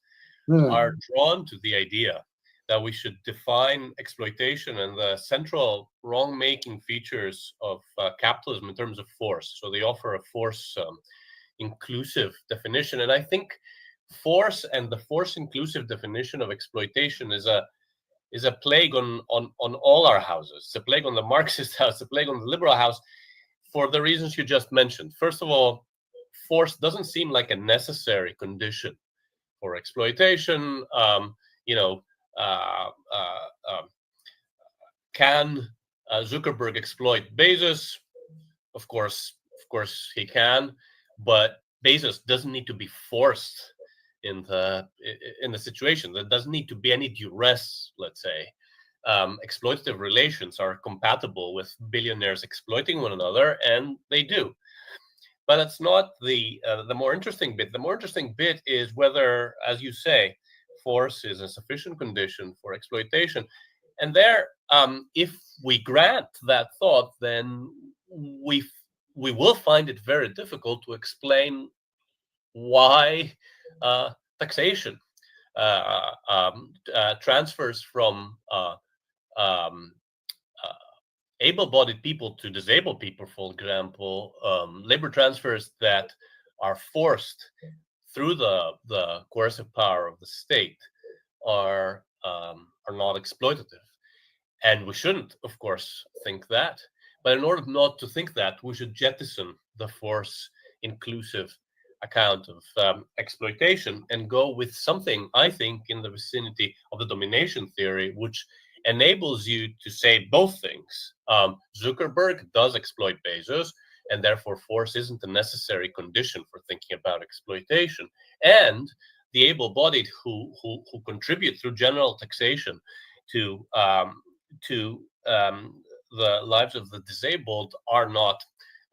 are drawn to the idea that we should define exploitation and the central wrong-making features of capitalism in terms of force. So they offer a force inclusive definition, and I think force and the force inclusive definition of exploitation is a plague on all our houses. It's a plague on the Marxist house, it's a plague on the liberal house, for the reasons you just mentioned. First of all, force doesn't seem like a necessary condition for exploitation. Can Zuckerberg exploit Bezos? Of course he can, but Bezos doesn't need to be forced in the situation. There doesn't need to be any duress, let's say. Exploitative relations are compatible with billionaires exploiting one another, and they do. But that's not the more interesting bit. The more interesting bit is whether, as you say, force is a sufficient condition for exploitation. And there, if we grant that thought, then we will find it very difficult to explain why taxation transfers from able-bodied people to disabled people, for example, labor transfers that are forced through the coercive power of the state are not exploitative. And we shouldn't, of course, think that. But in order not to think that, we should jettison the force inclusive account of exploitation and go with something, I think, in the vicinity of the domination theory, which enables you to say both things. Zuckerberg does exploit Bezos, and therefore force isn't a necessary condition for thinking about exploitation. And the able-bodied who contribute through general taxation to the lives of the disabled are not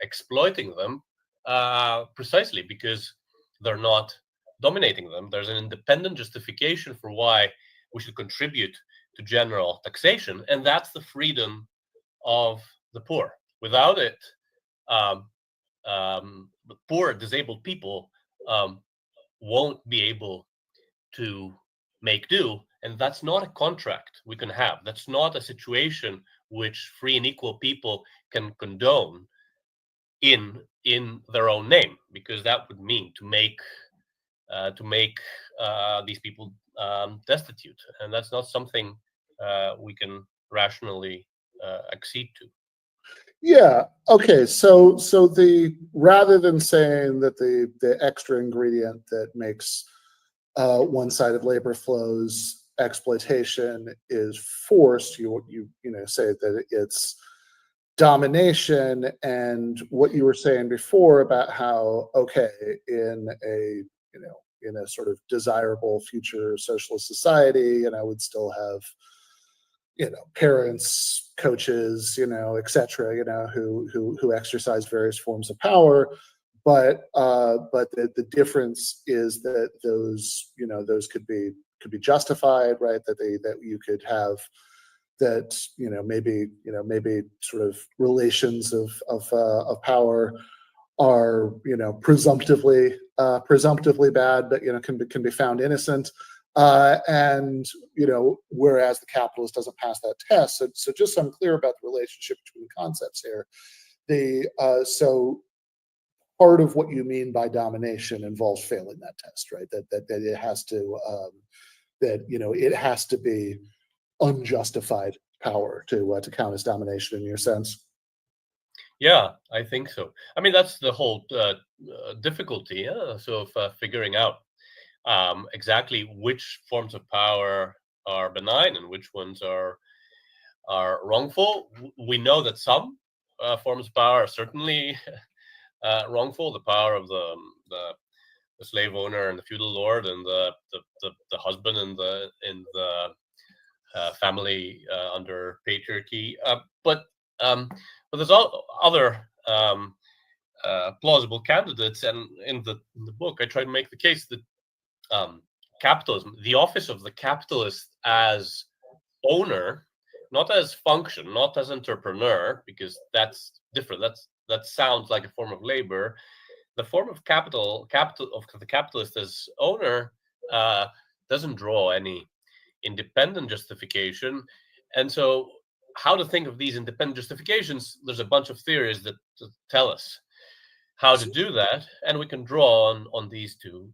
exploiting them, precisely because they're not dominating them. There's an independent justification for why we should contribute to general taxation, and that's the freedom of the poor. Without it, the poor disabled people won't be able to make do, and that's not a contract we can have. That's not a situation which free and equal people can condone in their own name, because that would mean to make these people destitute, and that's not something we can rationally accede to. Yeah. Okay. So the rather than saying that the extra ingredient that makes one-sided labor flows exploitation is forced, you say that it's domination. And what you were saying before about how, okay, in a sort of desirable future socialist society, would still have parents, coaches, et cetera, who exercise various forms of power. But the difference is that those could be justified, right? That you could have that, maybe sort of relations of power are, presumptively bad, but, can be found innocent. And whereas the capitalist doesn't pass that test. So just so I'm clear about the relationship between concepts here, so part of what you mean by domination involves failing that test, right? That it has to it has to be unjustified power to count as domination in your sense. Yeah, I think so. I mean, that's the whole difficulty, so of figuring out exactly which forms of power are benign and which ones are wrongful. We know that some forms of power are certainly wrongful. The power of the slave owner and the feudal lord and the husband and the family under patriarchy. But there's other plausible candidates, and in the book I try to make the case that capitalism, the office of the capitalist as owner, not as function, not as entrepreneur, because that's different. That sounds like a form of labor. The form of capital of the capitalist as owner doesn't draw any independent justification. And so how to think of these independent justifications, there's a bunch of theories that tell us how to do that, and we can draw on these to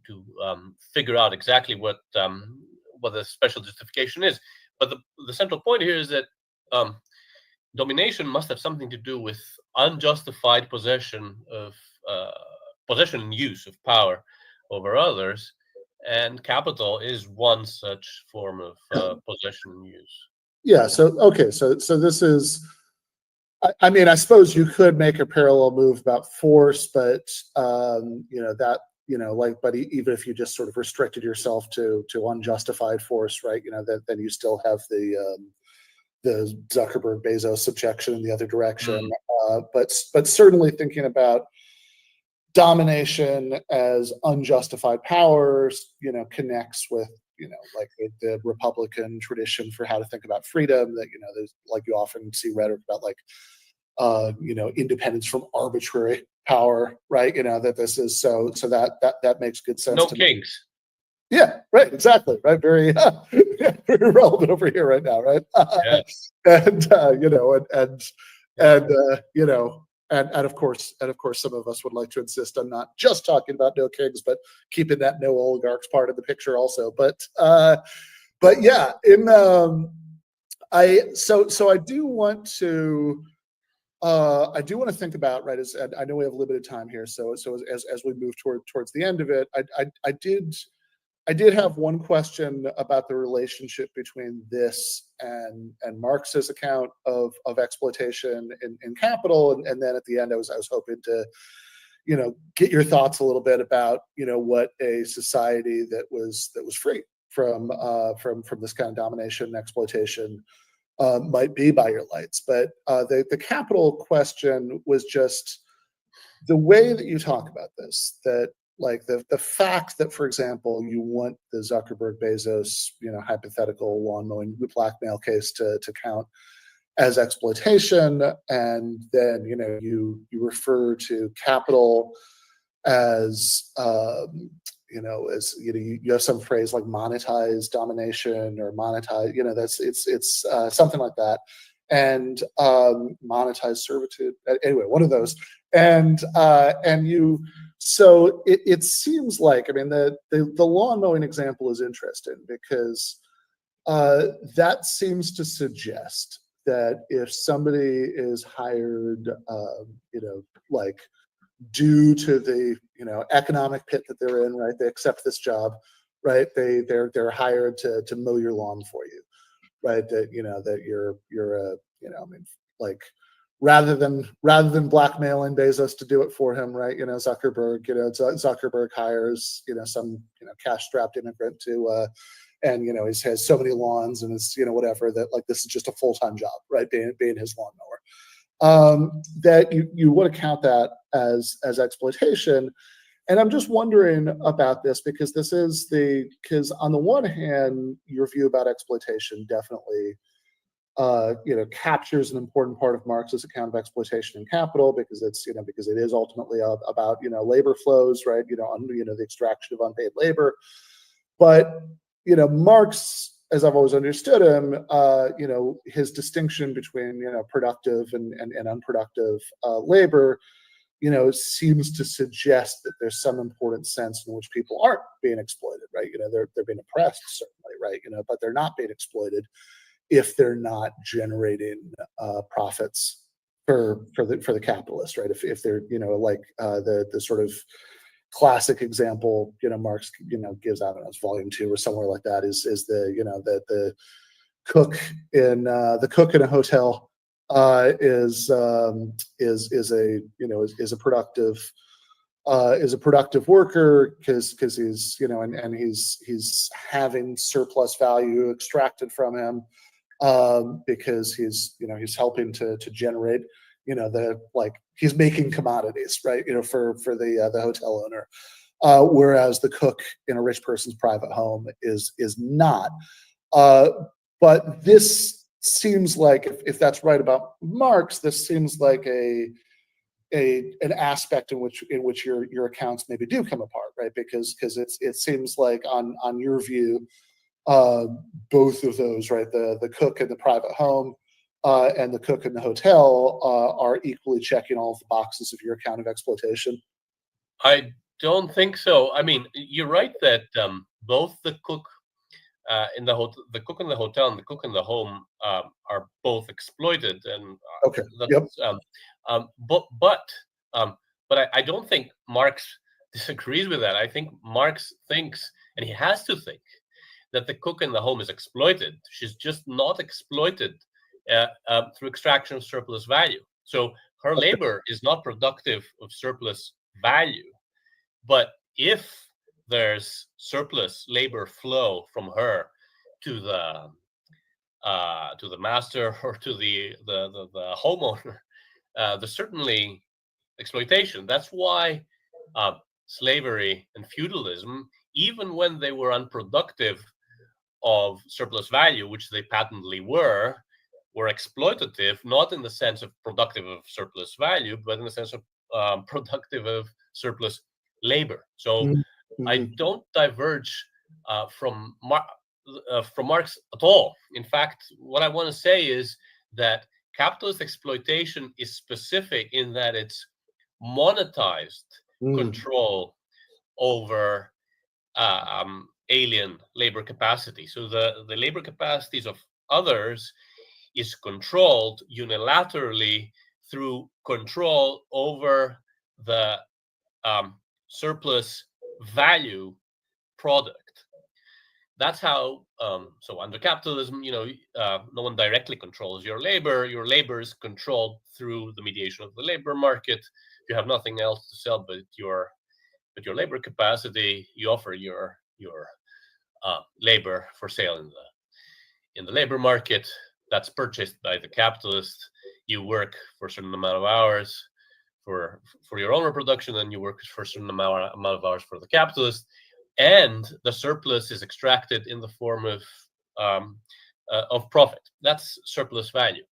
figure out exactly what the special justification is. But the central point here is that domination must have something to do with unjustified possession and use of power over others, and capital is one such form of possession and use. Yeah. So okay. So this is. I mean, I suppose you could make a parallel move about force, but but even if you just sort of restricted yourself to unjustified force, right? Then you still have the Zuckerberg Bezos objection in the other direction. But certainly thinking about domination as unjustified powers, connects with like the Republican tradition for how to think about freedom. That there's, like, you often see rhetoric about like independence from arbitrary power, right? That this is so that makes good sense. No kings. Yeah, right, exactly, right. Very very relevant over here right now, right? Yes. And of course some of us would like to insist on not just talking about no kings, but keeping that no oligarchs part of the picture also. But yeah, I do want to think about, right, as I know we have limited time here, so as we move towards the end of it, I did have one question about the relationship between this and Marx's account of exploitation in Capital, and then at the end I was hoping to get your thoughts a little bit about, what a society that was free from this kind of domination and exploitation might be by your lights. But the capital question was just the way that you talk about this, that like the fact that, for example, you want the Zuckerberg Bezos, hypothetical lawn mowing blackmail case to count as exploitation, and then you refer to capital as you have some phrase like monetize domination or monetize, it's something like that, and monetize servitude. Anyway, one of those, and so it seems like, the lawn mowing example is interesting because that seems to suggest that if somebody is hired, like due to the economic pit that they're in, right? They accept this job, right? They're hired to mow your lawn for you, right? That that you're a like rather than blackmailing Bezos to do it for him, right? Zuckerberg, Zuckerberg hires some cash-strapped immigrant to and he has so many lawns and it's whatever, that like this is just a full-time job, right? Being his lawnmower. That you want to count that as exploitation. And I'm just wondering about this because because on the one hand, your view about exploitation definitely captures an important part of Marx's account of exploitation and capital, because it's because it is ultimately about labor flows, right? The extraction of unpaid labor. But Marx, as I've always understood him, his distinction between productive and unproductive labor, seems to suggest that there's some important sense in which people aren't being exploited, right? They're being oppressed, certainly, right? But they're not being exploited if they're not generating profits for the capitalist, right? If they're like the sort of classic example Marx gives out in volume 2 or somewhere like that is the cook in a hotel is a productive worker because he's and he's having surplus value extracted from him because he's helping to generate he's making commodities, right? For the hotel owner, whereas the cook in a rich person's private home is not. But this seems like, if that's right about Marx, this seems like an aspect in which your accounts maybe do come apart, right? Because it seems like on your view, both of those, right, the cook in the private home and the cook in the hotel are equally checking all of the boxes of your account of exploitation? I don't think so. You're right that both the cook in the cook in the hotel and the cook in the home are both exploited, and okay, yep. But I don't think Marx disagrees with that. I think Marx thinks, and he has to think, that the cook in the home is exploited. She's just not exploited through extraction of surplus value. So her labor is not productive of surplus value. But if there's surplus labor flow from her to the master or to the homeowner, there's certainly exploitation. That's why slavery and feudalism, even when they were unproductive of surplus value, which they patently were exploitative, not in the sense of productive of surplus value, but in the sense of productive of surplus labor. So Mm-hmm. I don't diverge from Marx at all. In fact, what I want to say is that capitalist exploitation is specific in that it's monetized control over alien labor capacity. So the labor capacities of others is controlled unilaterally through control over the surplus value product. That's how, so under capitalism, no one directly controls your labor. Your labor is controlled through the mediation of the labor market. If you have nothing else to sell but your labor capacity. You offer your labor for sale in the labor market. That's purchased by the capitalist. You work for a certain amount of hours for your own reproduction, and you work for a certain amount of hours for the capitalist, and the surplus is extracted in the form of profit. That's surplus value.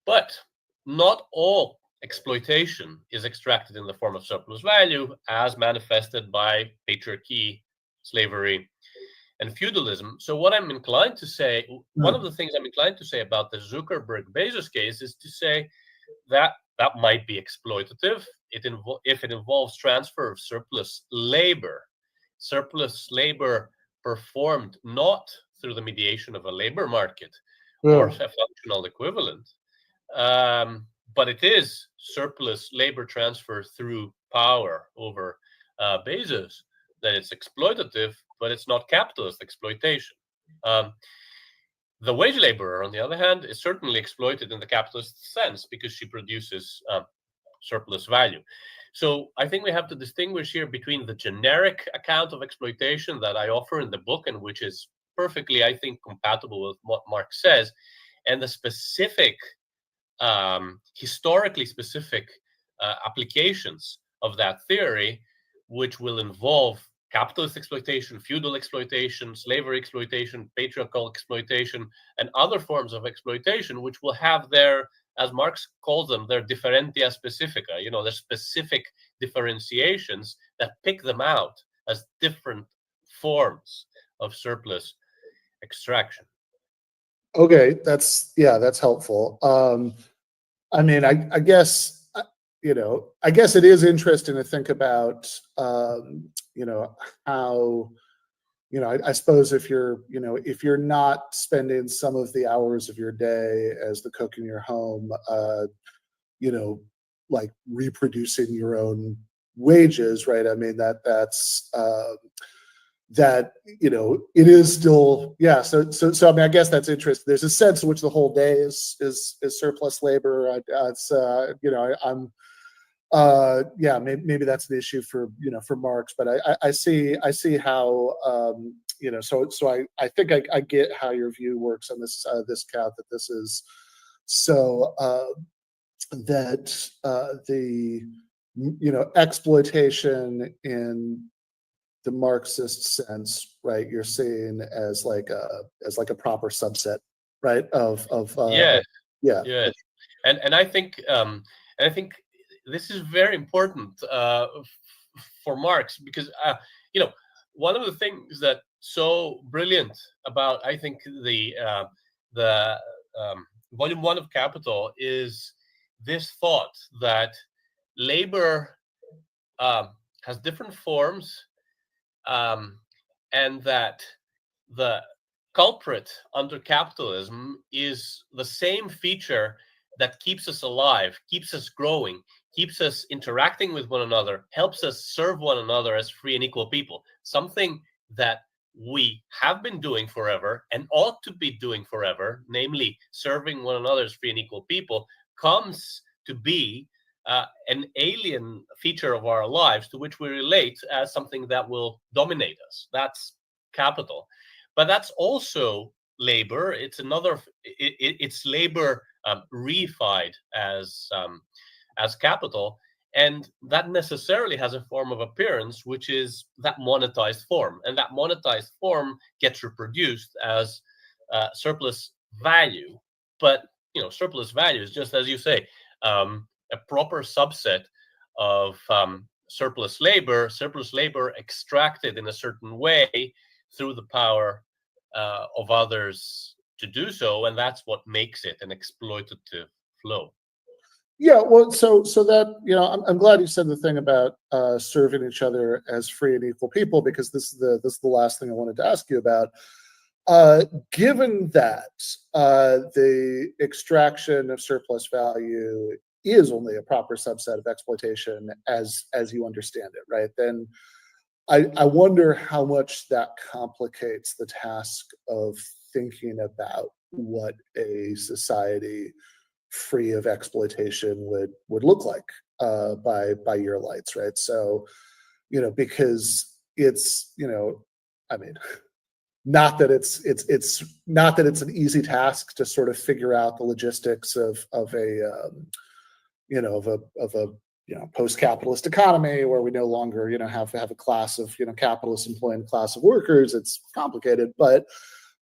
But not all exploitation is extracted in the form of surplus value, as manifested by patriarchy, slavery, and feudalism. So what I'm inclined to say, one of the things I'm inclined to say about the Zuckerberg-Bezos case is to say that that might be exploitative if it involves transfer of surplus labor performed not through the mediation of a labor market or a functional equivalent, but it is surplus labor transfer through power over Bezos, then it's exploitative, but it's not capitalist exploitation. The wage laborer, on the other hand, is certainly exploited in the capitalist sense because she produces surplus value. So I think we have to distinguish here between the generic account of exploitation that I offer in the book, and which is perfectly, I think, compatible with what Marx says, and the specific, historically specific applications of that theory, which will involve capitalist exploitation, feudal exploitation, slavery exploitation, patriarchal exploitation, and other forms of exploitation, which will have their, as Marx calls them, their differentia specifica, their specific differentiations that pick them out as different forms of surplus extraction. Okay, that's helpful. I mean, I guess it is interesting to think about, how, I suppose if you're not spending some of the hours of your day as the cook in your home, like reproducing your own wages, right? I mean, that's it is still, yeah. So I mean, I guess that's interesting. There's a sense in which the whole day is surplus labor. Maybe that's an issue for Marx, but I see how so I think I get how your view works on this count, that this is so that the exploitation in the Marxist sense, right? You're seeing as like a proper subset, right? And I think this is very important for Marx, because one of the things that's so brilliant about, I think, the volume 1 of Capital is this thought that labor has different forms, and that the culprit under capitalism is the same feature that keeps us alive, keeps us growing, keeps us interacting with one another, helps us serve one another as free and equal people. Something that we have been doing forever and ought to be doing forever, namely serving one another as free and equal people, comes to be an alien feature of our lives to which we relate as something that will dominate us. That's capital. But that's also labor. It's it's labor reified as capital, and that necessarily has a form of appearance, which is that monetized form, and that monetized form gets reproduced as surplus value. But surplus value is, just as you say, a proper subset of surplus labor extracted in a certain way through the power of others to do so, and that's what makes it an exploitative flow. Yeah, well, so that I'm glad you said the thing about serving each other as free and equal people, because this is the last thing I wanted to ask you about. Given that the extraction of surplus value is only a proper subset of exploitation as you understand it, right? Then I wonder how much that complicates the task of thinking about what a society free of exploitation would look like. by year lights, right? So, because it's, I mean, not that it's not that it's an easy task to sort of figure out the logistics of a post-capitalist economy where we no longer have a class of capitalists employing a class of workers. It's complicated, but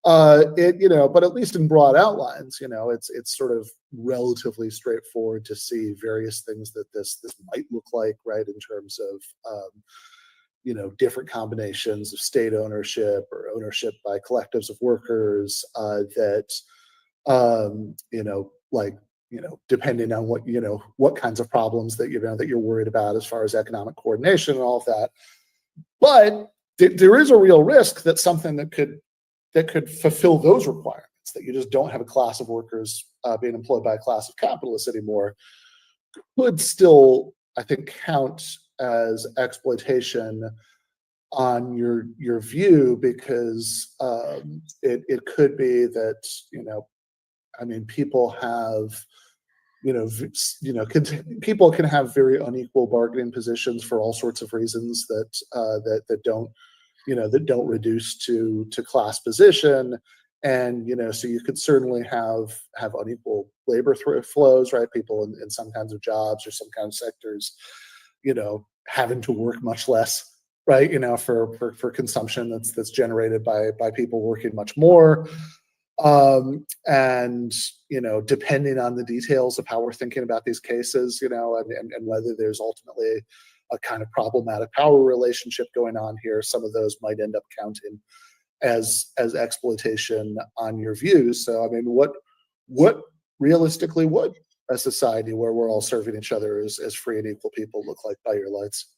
but at least in broad outlines, it's sort of relatively straightforward to see various things that this might look like, right, in terms of different combinations of state ownership or ownership by collectives of workers depending on what kinds of problems that you're worried about as far as economic coordination and all of that. But there is a real risk that something that could fulfill those requirements, that you just don't have a class of workers being employed by a class of capitalists anymore, could still, I think, count as exploitation on your view, because it could be that people have people can have very unequal bargaining positions for all sorts of reasons that don't reduce to class position. And so you could certainly have unequal labor flows, right? People in some kinds of jobs or some kind of sectors having to work much less, right, for consumption that's generated by people working much more. And depending on the details of how we're thinking about these cases, and whether there's ultimately a kind of problematic power relationship going on here, some of those might end up counting as exploitation on your views. So I mean, what realistically would a society where we're all serving each other as free and equal people look like by your lights?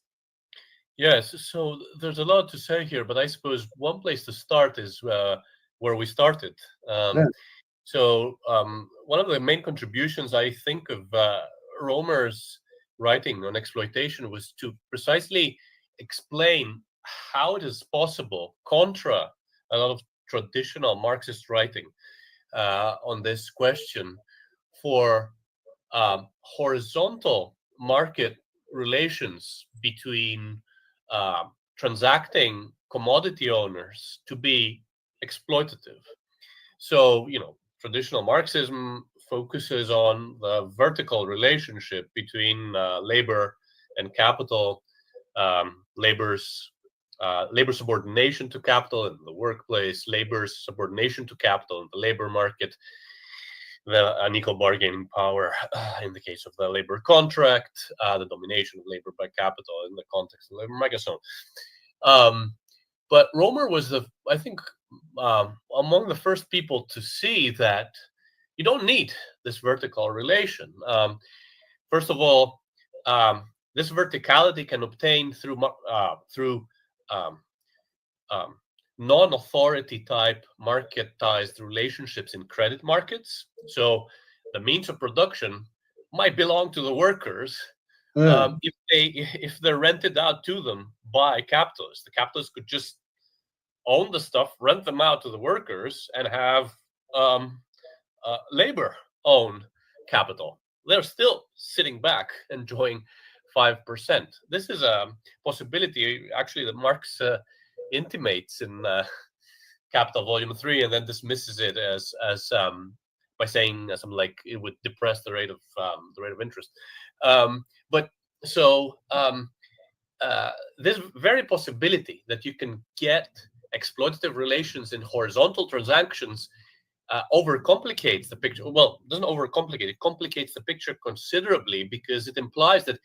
Yes, so there's a lot to say here, but I suppose one place to start is where we started. So one of the main contributions, I think, of Romer's writing on exploitation was to precisely explain how it is possible, contra a lot of traditional Marxist writing on this question, for horizontal market relations between transacting commodity owners to be exploitative. So, traditional Marxism focuses on the vertical relationship between labor and capital, labor's subordination to capital in the workplace, labor's subordination to capital in the labor market, the unequal bargaining power in the case of the labor contract, the domination of labor by capital in the context of the labor market, so on. But Romer was, I think, among the first people to see that you don't need this vertical relation. First of all, this verticality can obtain through non-authority type marketized relationships in credit markets. So the means of production might belong to the workers if they're rented out to them by capitalists. The capitalists could just own the stuff, rent them out to the workers, and have labor own capital. They're still sitting back enjoying 5%. This is a possibility, actually, that Marx intimates in Capital Volume 3, and then dismisses it as by saying something like it would depress the rate of interest. But so this very possibility that you can get exploitative relations in horizontal transactions overcomplicates the picture. Well, it doesn't overcomplicate, it complicates the picture considerably, because it implies that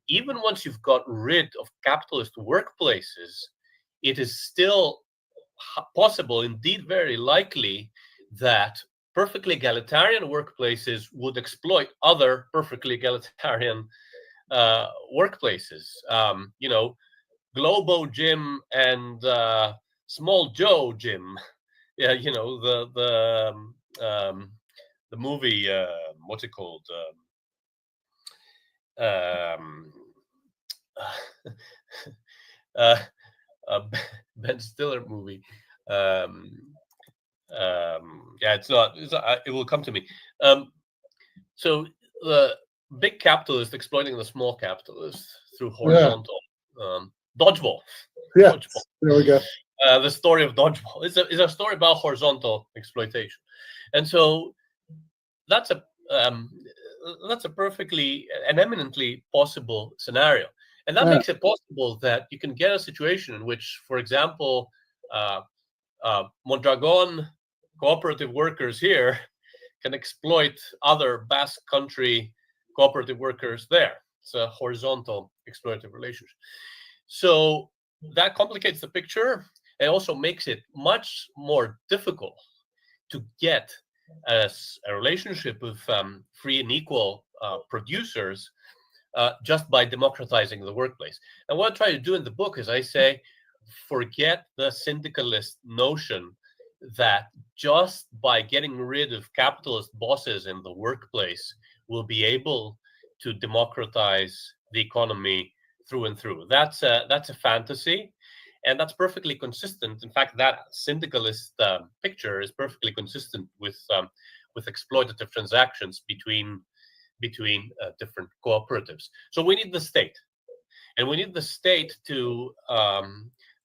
even once you've got rid of capitalist workplaces, it is still possible, indeed very likely, that perfectly egalitarian workplaces would exploit other perfectly egalitarian workplaces. Globo Gym and Small Joe Gym. Yeah, the movie, what's it called? Ben Stiller movie. Yeah, it's not. It will come to me. So the big capitalists exploiting the small capitalists through horizontal dodgeball. Yeah, Dodgeball. there we go. The story of dodgeball is a story about horizontal exploitation, and so that's a perfectly and eminently possible scenario, and that makes it possible that you can get a situation in which, for example, Mondragon cooperative workers here can exploit other Basque Country cooperative workers there. It's a horizontal exploitative relationship. So that complicates the picture. It also makes it much more difficult to get a relationship with free and equal producers just by democratizing the workplace. And what I try to do in the book is I say, forget the syndicalist notion that just by getting rid of capitalist bosses in the workplace we'll be able to democratize the economy through and through. That's a fantasy, and that's perfectly consistent. In fact, that syndicalist picture is perfectly consistent with exploitative transactions between different cooperatives. So we need the state, and we need the state to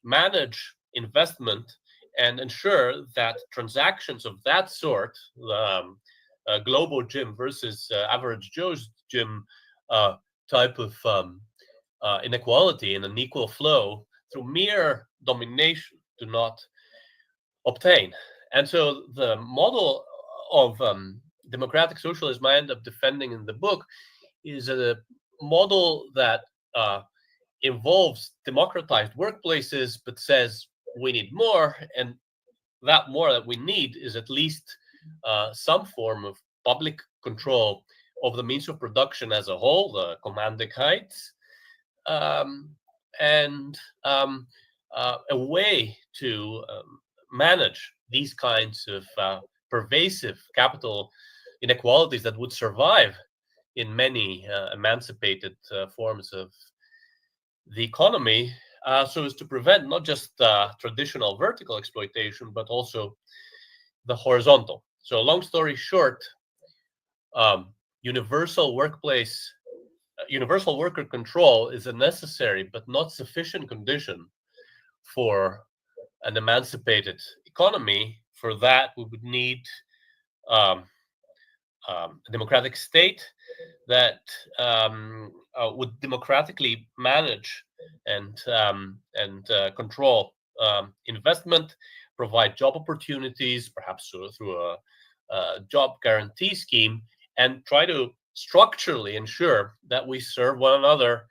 manage investment and ensure that transactions of that sort, global gym versus average Joe's gym type of inequality and unequal flow through mere domination do not obtain. And so the model of democratic socialism I end up defending in the book is a model that involves democratized workplaces, but says we need more, and that more that we need is at least some form of public control of the means of production as a whole, the Kommanditkeit, and a way to manage these kinds of pervasive capital inequalities that would survive in many emancipated forms of the economy, so as to prevent not just traditional vertical exploitation, but also the horizontal. So long story short, universal worker control is a necessary but not sufficient condition for an emancipated economy. For that, we would need a democratic state that would democratically manage and control investment, provide job opportunities, perhaps through a job guarantee scheme, and try to structurally ensure that we serve one another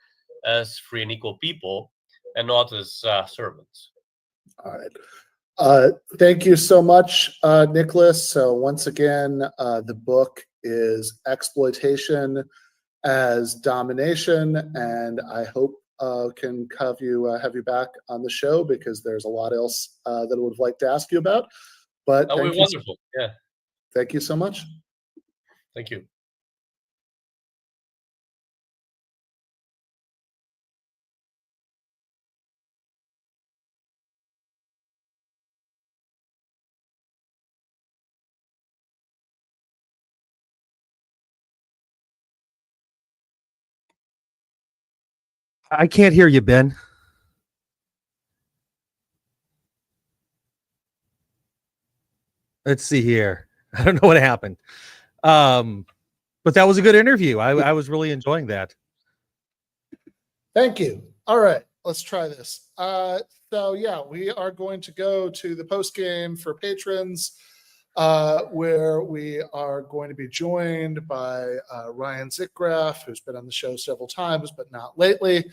as free and equal people and not as servants. All right. Thank you so much, Nicholas. So once again, the book is Exploitation as Domination, and I hope can have you back on the show, because there's a lot else that I would like to ask you about. But that would be wonderful. Yeah. Thank you so much. Thank you. I can't hear you, Ben. Let's see here. I don't know what happened. But that was a good interview. I was really enjoying that. Thank you. All right, let's try this. So yeah, we are going to go to the post game for patrons, where we are going to be joined by Ryan Zickgraf, who's been on the show several times, but not lately,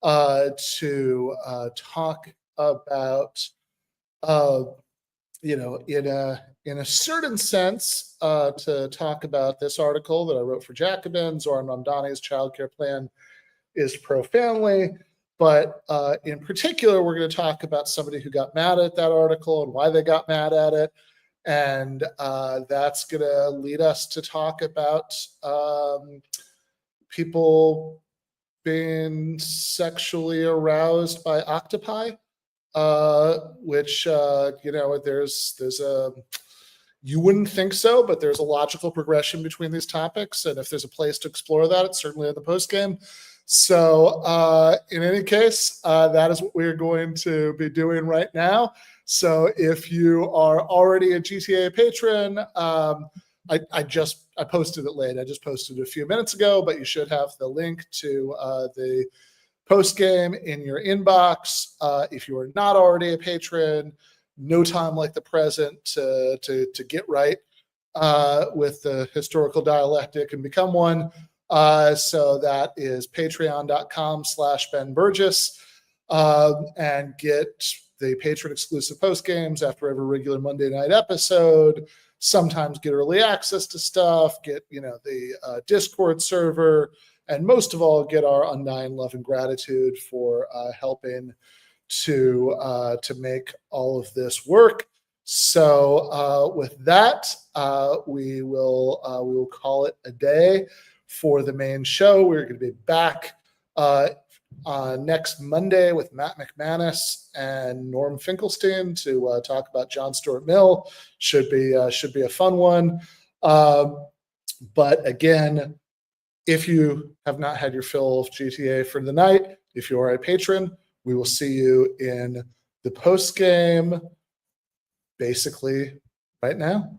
to talk about, in a certain sense, to talk about this article that I wrote for Jacobin, Zoran Mamdani's childcare plan is pro-family. But in particular, we're going to talk about somebody who got mad at that article and why they got mad at it. And that's going to lead us to talk about people being sexually aroused by octopi, which, there's a You wouldn't think so, but there's a logical progression between these topics. And if there's a place to explore that, it's certainly in the postgame. So in any case, that is what we're going to be doing right now. So if you are already a GTAA patron, I posted it late. I just posted it a few minutes ago, but you should have the link to the postgame in your inbox. If you are not already a patron, no time like the present to get right with the historical dialectic and become one. So that is patreon.com/Ben Burgis, and get the patron exclusive post games after every regular Monday night episode. Sometimes get early access to stuff, get the Discord server, and most of all, get our undying love and gratitude for helping to make all of this work. So with that, we will call it a day for the main show. We're going to be back next Monday with Matt McManus and Norm Finkelstein to talk about John Stuart Mill. Should be a fun one. But again, if you have not had your fill of GTA for the night, if you are a patron, we will see you in the post game basically right now.